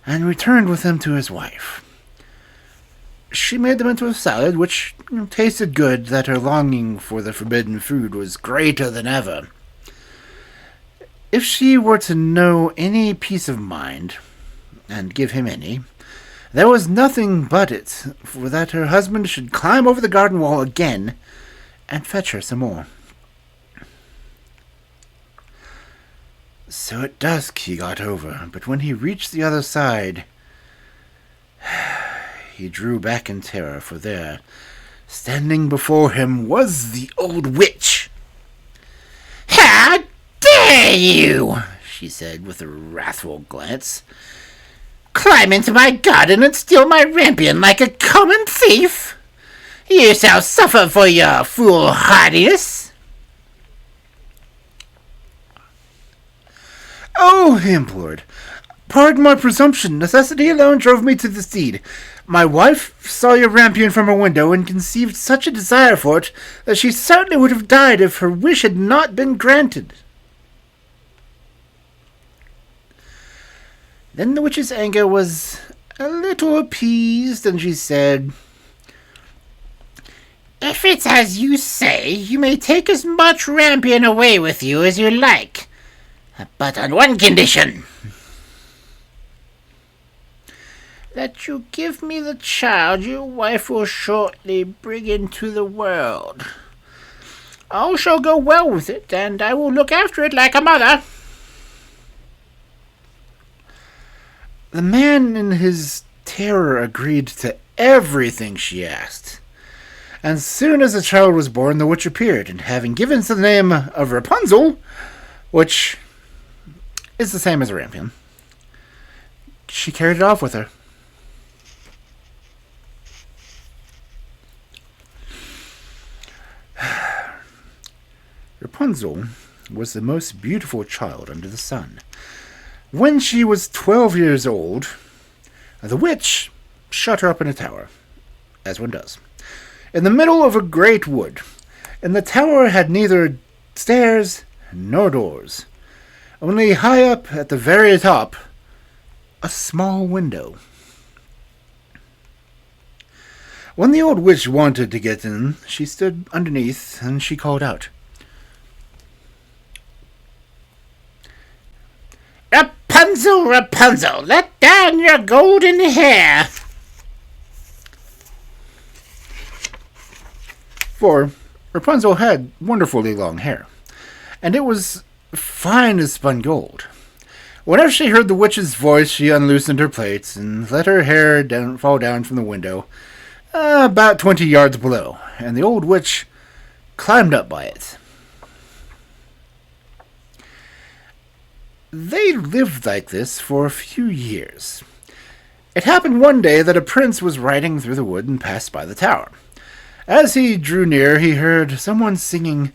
and returned with them to his wife. She made them into a salad, which tasted good, that her longing for the forbidden food was greater than ever. If she were to know any peace of mind, and give him any, there was nothing but it, for that her husband should climb over the garden wall again, and fetch her some more. So at dusk he got over, but when he reached the other side, he drew back in terror, for there, standing before him, was the old witch. "How dare you," she said with a wrathful glance, "climb into my garden and steal my rampion like a common thief? You shall suffer for your foolhardiness." "Oh," he implored, "pardon my presumption. Necessity alone drove me to this deed. My wife saw your rampion from her window and conceived such a desire for it that she certainly would have died if her wish had not been granted." Then the witch's anger was a little appeased, and she said, "If it's as you say, you may take as much rampion away with you as you like, but on one condition: that you give me the child your wife will shortly bring into the world. All shall go well with it, and I will look after it like a mother." The man in his terror agreed to everything she asked. And soon as the child was born, the witch appeared, and having given it the name of Rapunzel, which is the same as a rampion, she carried it off with her. Rapunzel was the most beautiful child under the sun. When she was 12 years old, the witch shut her up in a tower, as one does, in the middle of a great wood, and the tower had neither stairs nor doors, only high up at the very top, a small window. When the old witch wanted to get in, she stood underneath, and she called out, "Rapunzel, Rapunzel, let down your golden hair." For Rapunzel had wonderfully long hair, and it was fine as spun gold. Whenever she heard the witch's voice, she unloosened her plaits and let her hair fall down from the window, about 20 yards below, and the old witch climbed up by it. They lived like this for a few years. It happened one day that a prince was riding through the wood and passed by the tower. As he drew near, he heard someone singing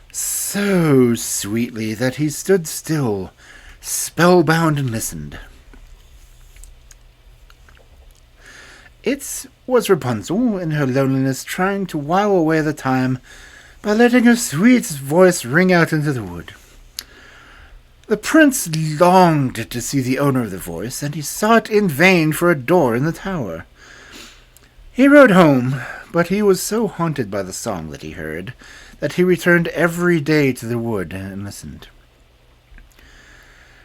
so sweetly that he stood still, spellbound, and listened. It was Rapunzel, in her loneliness, trying to while away the time by letting her sweet voice ring out into the wood. The prince longed to see the owner of the voice, and he sought in vain for a door in the tower. He rode home, but he was so haunted by the song that he heard that he returned every day to the wood and listened.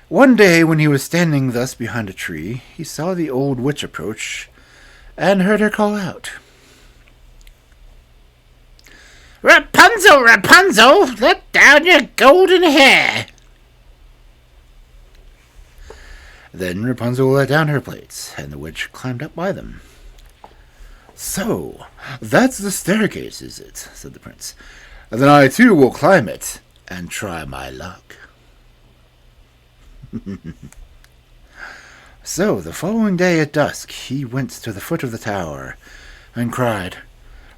One day, when he was standing thus behind a tree, he saw the old witch approach and heard her call out, "Rapunzel, Rapunzel, let down your golden hair." Then Rapunzel let down her plaits, and the witch climbed up by them. "So, that's the staircase, is it?" said the prince. "Then I too will climb it, and try my luck." So, the following day at dusk, he went to the foot of the tower, and cried,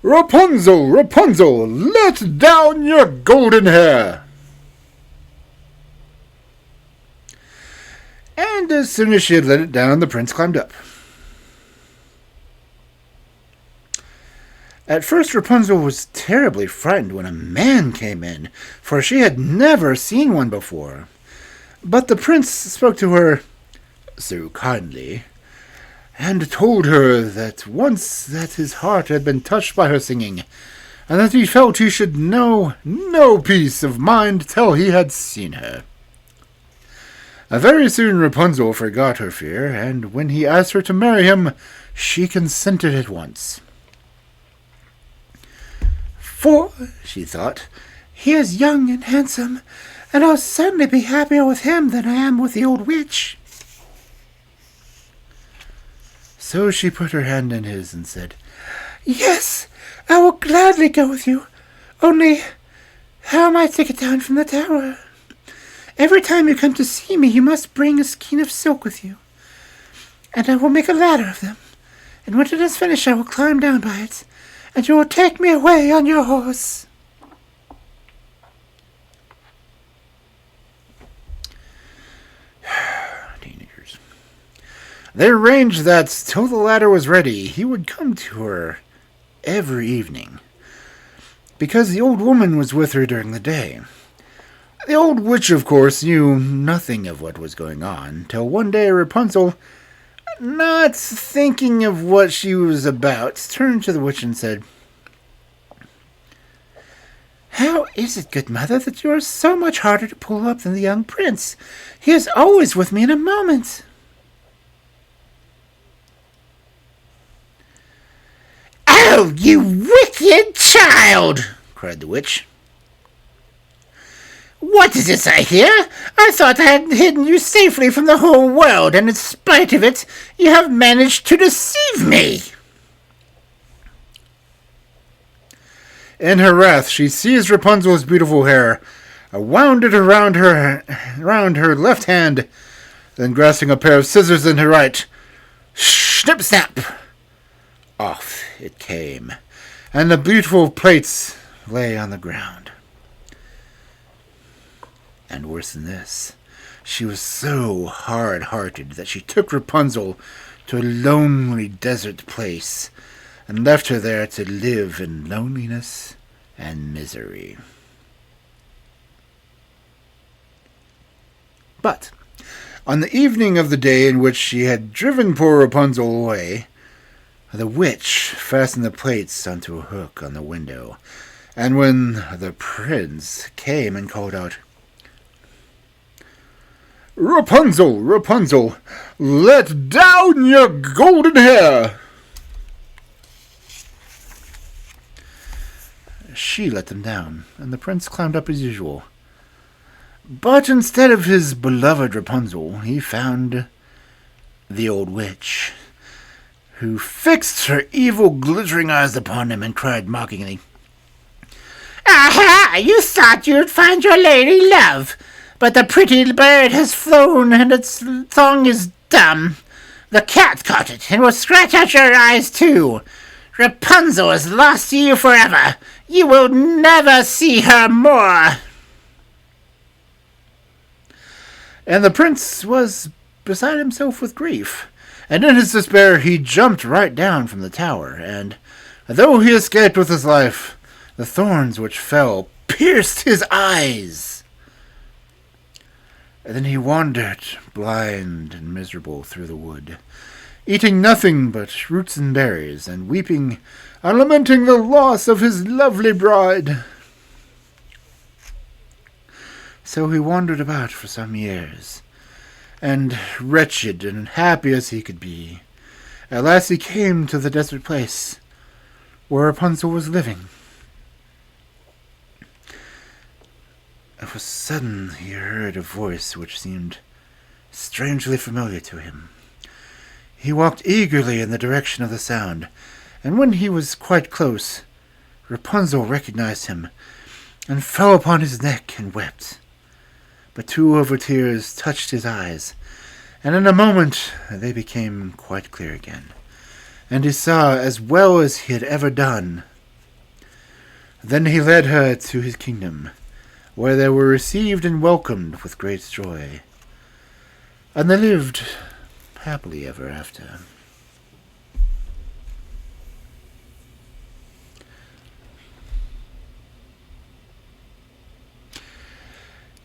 "Rapunzel, Rapunzel, let down your golden hair!" And as soon as she had let it down, the prince climbed up. At first Rapunzel was terribly frightened when a man came in, for she had never seen one before. But the prince spoke to her so kindly, and told her that once that his heart had been touched by her singing, and that he felt he should know no peace of mind till he had seen her. Very soon Rapunzel forgot her fear, and when he asked her to marry him, she consented at once. "For," she thought, "he is young and handsome, and I'll certainly be happier with him than I am with the old witch." So she put her hand in his and said, "Yes, I will gladly go with you. Only, how am I to get down from the tower? Every time you come to see me, you must bring a skein of silk with you, and I will make a ladder of them, and when it is finished I will climb down by it, and you will take me away on your horse." Teenagers. They arranged that till the ladder was ready, he would come to her every evening, because the old woman was with her during the day. The old witch, of course, knew nothing of what was going on, till one day Rapunzel, not thinking of what she was about, turned to the witch and said, "How is it, good mother, that you are so much harder to pull up than the young prince? He is always with me in a moment." "Oh, you wicked child!" cried the witch. "What is this I hear? I thought I had hidden you safely from the whole world, and in spite of it, you have managed to deceive me." In her wrath, she seized Rapunzel's beautiful hair, wound it around her left hand, then grasping a pair of scissors in her right, snip-snap, off it came, and the beautiful plaits lay on the ground. And worse than this, she was so hard-hearted that she took Rapunzel to a lonely desert place and left her there to live in loneliness and misery. But on the evening of the day in which she had driven poor Rapunzel away, the witch fastened the plates onto a hook on the window, and when the prince came and called out, "Rapunzel, Rapunzel, let down your golden hair," she let them down, and the prince climbed up as usual. But instead of his beloved Rapunzel, he found the old witch, who fixed her evil glittering eyes upon him and cried mockingly, "Aha! You thought you'd find your lady love, but the pretty bird has flown and its song is dumb. The cat caught it and will scratch out your eyes too. Rapunzel is lost to you forever. You will never see her more. And the prince was beside himself with grief, and in his despair he jumped right down from the tower, and though he escaped with his life, the thorns which fell pierced his eyes. And then he wandered, blind and miserable, through the wood, eating nothing but roots and berries, and weeping and lamenting the loss of his lovely bride. So he wandered about for some years, and wretched and unhappy as he could be, at last he came to the desert place where Rapunzel was living. Of a sudden he heard a voice which seemed strangely familiar to him. He walked eagerly in the direction of the sound, and when he was quite close, Rapunzel recognized him, and fell upon his neck and wept. But two of her tears touched his eyes, and in a moment they became quite clear again, and he saw as well as he had ever done. Then he led her to his kingdom, where they were received and welcomed with great joy, and they lived happily ever after.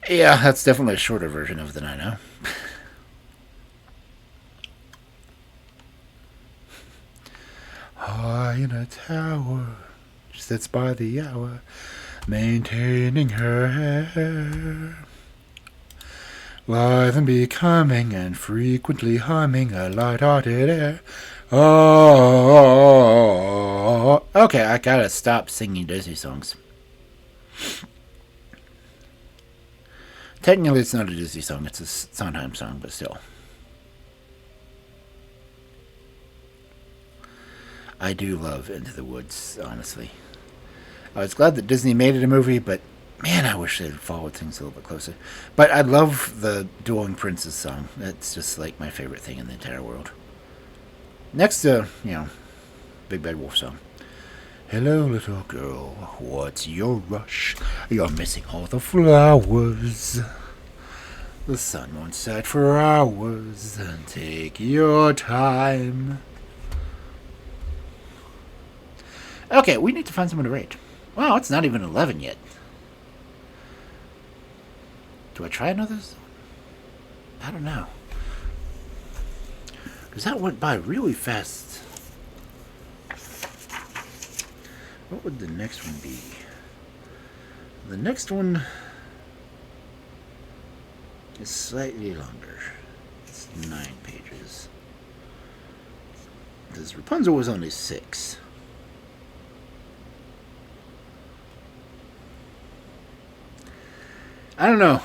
Yeah, that's definitely a shorter version of than I know. High in a tower, she sits by the hour, maintaining her hair, lithe and becoming, and frequently humming a light-hearted air. Oh, okay, I gotta stop singing Disney songs. Technically, it's not a Disney song, it's a Sondheim song, but still. I do love Into the Woods, honestly. I was glad that Disney made it a movie, but man, I wish they'd followed things a little bit closer. But I love the Dueling Princes song. That's just like my favorite thing in the entire world. Next to, Big Bad Wolf song. Hello, little girl, what's your rush? You're missing all the flowers. The sun won't set for hours. Take your time. Okay, we need to find someone to raid. Wow, it's not even 11 yet. Do I try another zone? I don't know. Because that went by really fast. What would the next one be? The next one is slightly longer. It's 9 pages. Because Rapunzel was only 6. I don't know.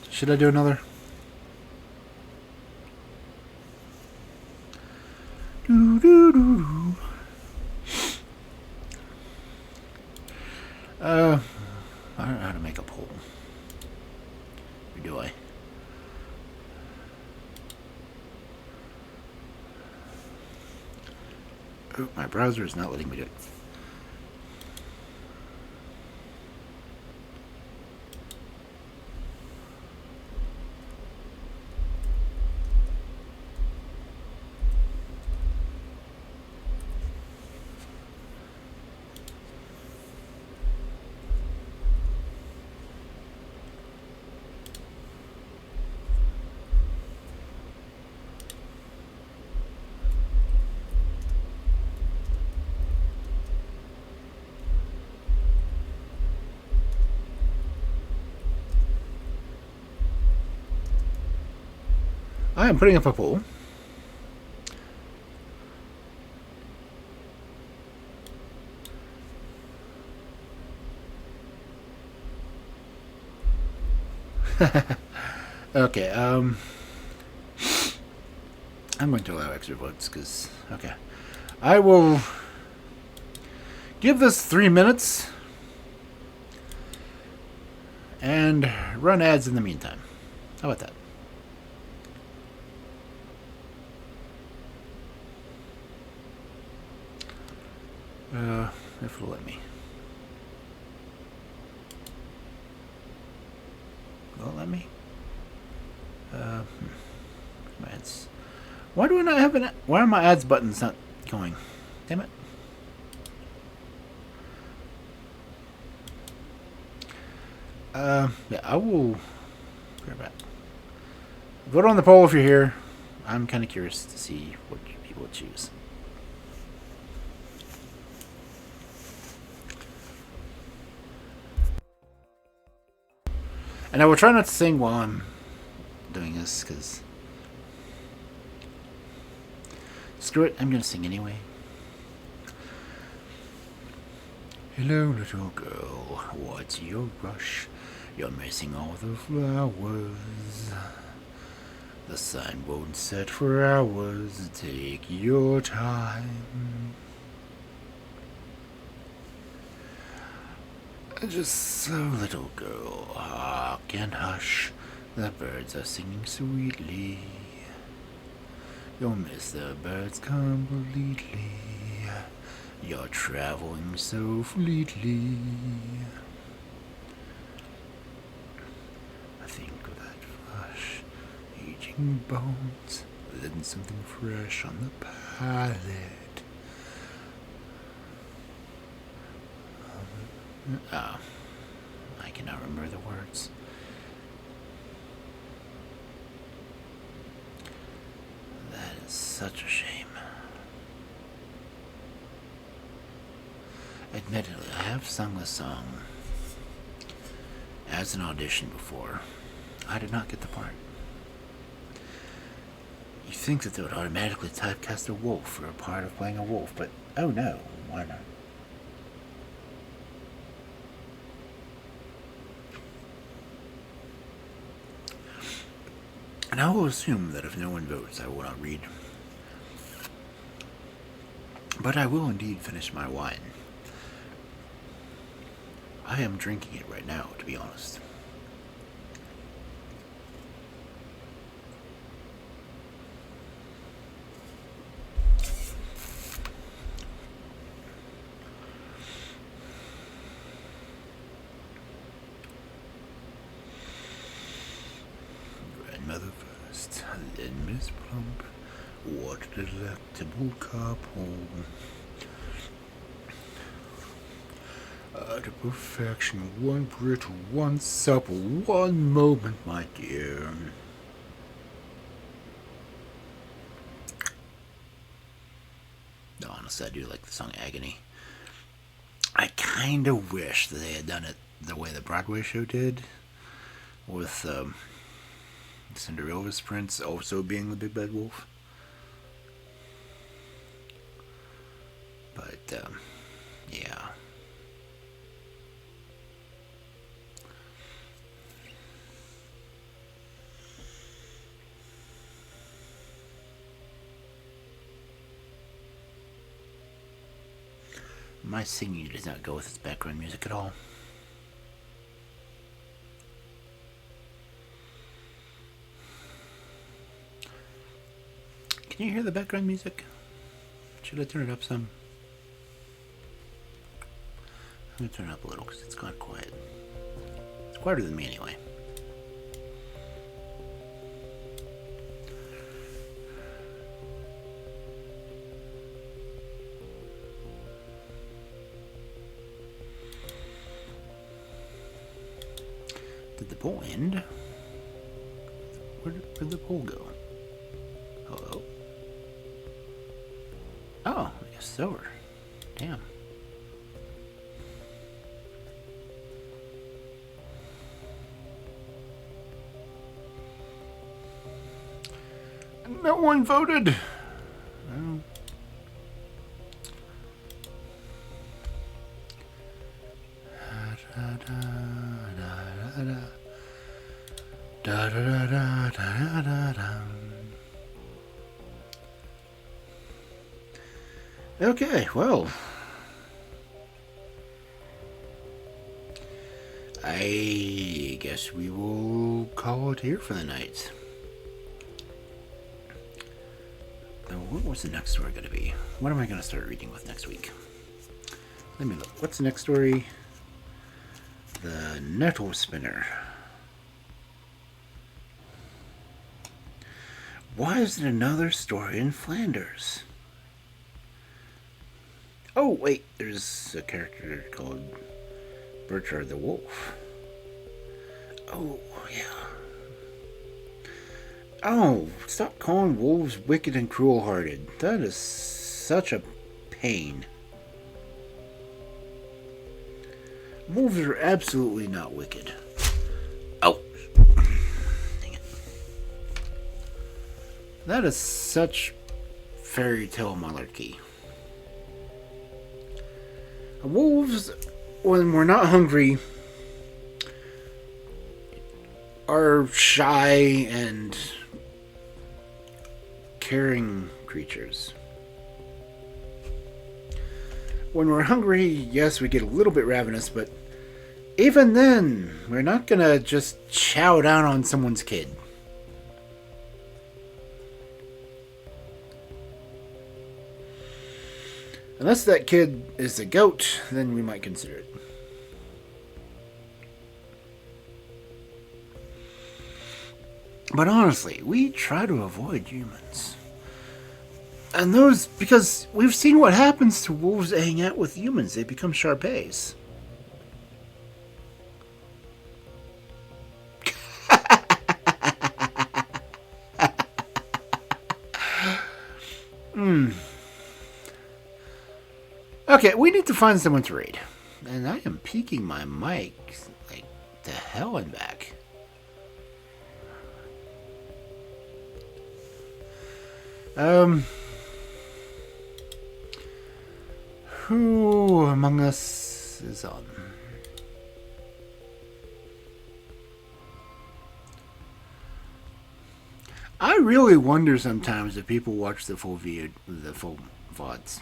Should I do another? Do. I don't know how to make a poll. Or do I? Oh, my browser is not letting me do it. I am putting up a poll. Okay, I'm going to allow extra votes because, okay. I will give this 3 minutes and run ads in the meantime. How about that? If it'll let me. Will it let me? Ads. Why do I not have an? Why are my ads buttons not going? Damn it. Yeah, I will. Grab that. Vote on the poll if you're here. I'm kind of curious to see what people would choose. And I will try not to sing while I'm doing this, because screw it, I'm going to sing anyway. Hello, little girl, what's your rush? You're missing all the flowers. The sun won't set for hours. Take your time. Just so, little girl, hark and hush. The birds are singing sweetly. You'll miss the birds completely. You're traveling so fleetly. I think of that flush, aging bones, then something fresh on the palate. I cannot remember the words. That is such a shame. Admittedly, I have sung this song as an audition before. I did not get the part. You think that they would automatically typecast a wolf for a part of playing a wolf, but oh no, why not? And I will assume that if no one votes, I will not read. But I will indeed finish my wine. I am drinking it right now, to be honest. Grandmother first, then Miss Plump. What a delectable couple. To perfection, one brittle, one supple, one moment, my dear. Honestly, I do like the song Agony. I kind of wish that they had done it the way the Broadway show did, with Cinderella's prince also being the big bad wolf. But, yeah. My singing does not go with its background music at all. Can you hear the background music? Should I turn it up some? I'm going to turn it up a little because it's gone quiet. It's quieter than me anyway. Did the poll end? Where did the poll go? Hello? Oh, I guess it's over. Damn. No one voted. Oh. Okay, well, I guess we will call it here for the night. Now, what was the next story going to be? What am I going to start reading with next week? Let me look. What's the next story? The Nettle Spinner. Why is it another story in Flanders? Oh, wait. There's a character called Bertrand the Wolf. Oh, yeah. Oh, stop calling wolves wicked and cruel-hearted. That is such a pain. Wolves are absolutely not wicked. Oh. Dang it. That is such fairy tale malarkey. Wolves, when we're not hungry, are shy and caring creatures. When we're hungry, yes, we get a little bit ravenous, but even then, we're not gonna just chow down on someone's kid. Unless that kid is a goat, then we might consider it. But honestly, we try to avoid humans. And those, because we've seen what happens to wolves that hang out with humans. They become Shar-Peis. Okay, we need to find someone to raid. And I am peeking my mic like to hell and back. Who among us is on? I really wonder sometimes if people watch the full VODs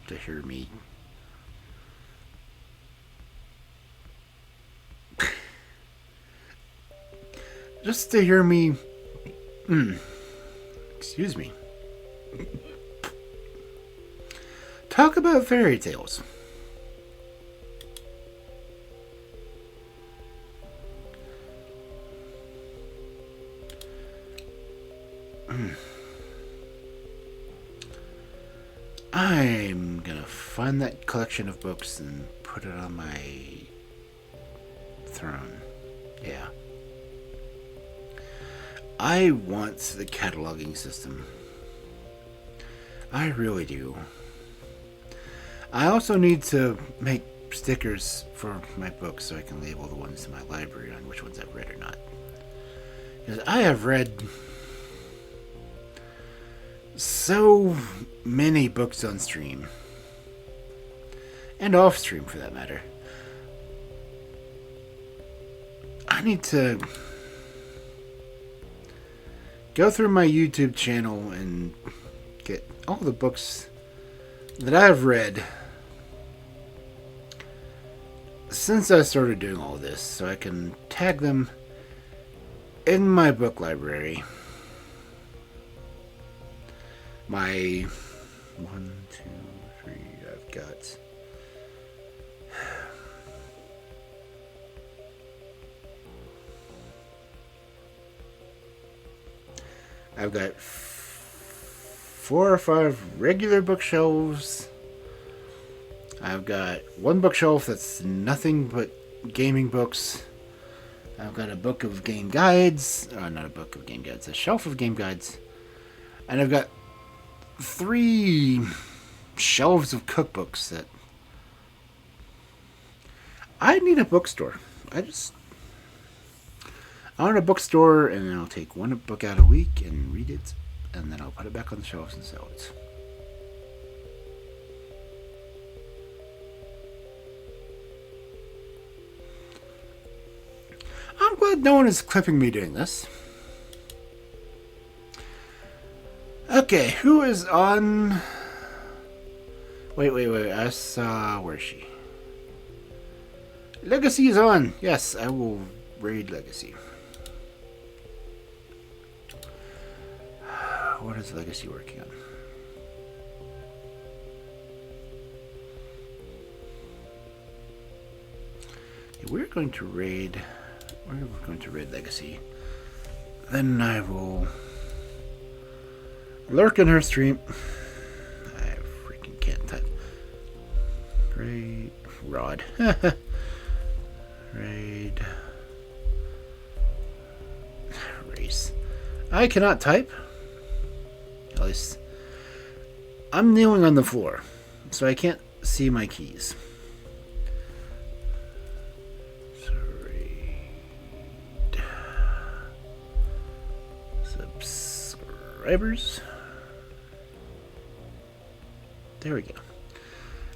to hear me. Just to hear me. Excuse me. Talk about fairy tales. I'm gonna find that collection of books and put it on my throne. Yeah. I want the cataloging system. I really do. I also need to make stickers for my books so I can label the ones in my library on which ones I've read or not. Because I have read so many books on stream. And off stream for that matter. I need to go through my YouTube channel and get all the books that I've read since I started doing all this, so I can tag them in my book library. My 1, 2, 3, I've got 4 or 5 regular bookshelves. I've got one bookshelf that's nothing but gaming books. I've got a book of game guides. Not a book of game guides, a shelf of game guides. And I've got 3 shelves of cookbooks that I need a bookstore. I want a bookstore, and I'll take one book out a week and read it, and then I'll put it back on the shelves and sell it. I'm glad no one is clipping me doing this. Okay, who is on? Wait. I saw. Where is she? Legacy is on. Yes, I will raid Legacy. What is Legacy working on? we're going to raid Legacy. Then I will lurk in her stream. I freaking can't type. Raid Rod. Raid Race. I cannot type. At least I'm kneeling on the floor, so I can't see my keys. Subscribers. There we go.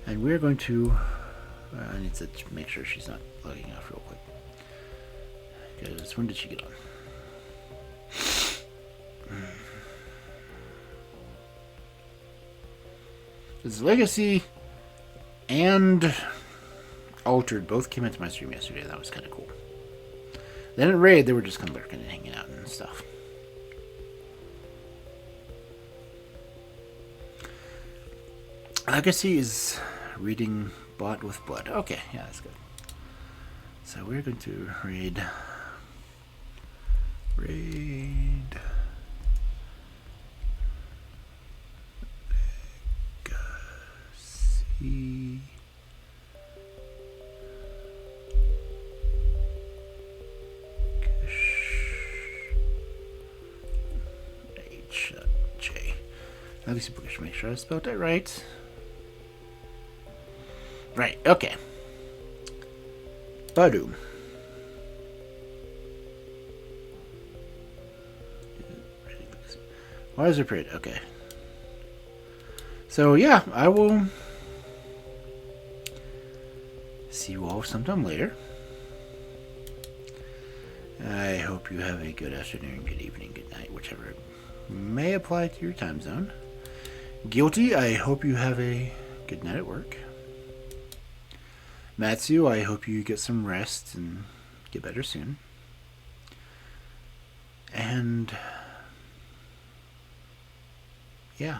And we're going to... I need to make sure she's not logging off real quick. Because when did she get on? Because Legacy and Altered both came into my stream yesterday. That was kind of cool. Then at Raid, they were just kind of lurking and hanging out and stuff. Legacy is reading Bought with Blood. Okay, yeah, that's good. So we're going to raid Legacy. H.J. Legacy Bookish. Make sure I spelled that right. Right, okay. Badoom. Why is it pretty? Okay. So, yeah, I will see you all sometime later. I hope you have a good afternoon, good evening, good night, whichever may apply to your time zone. Guilty, I hope you have a good night at work. Matsu, I hope you get some rest and get better soon. And yeah.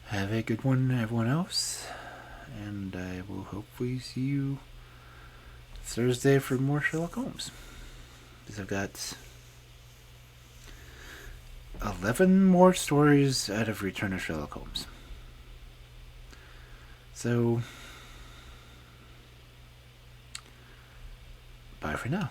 Have a good one, everyone else. And I will hopefully see you Thursday for more Sherlock Holmes. Because I've got 11 more stories out of Return of Sherlock Holmes. So, bye for now.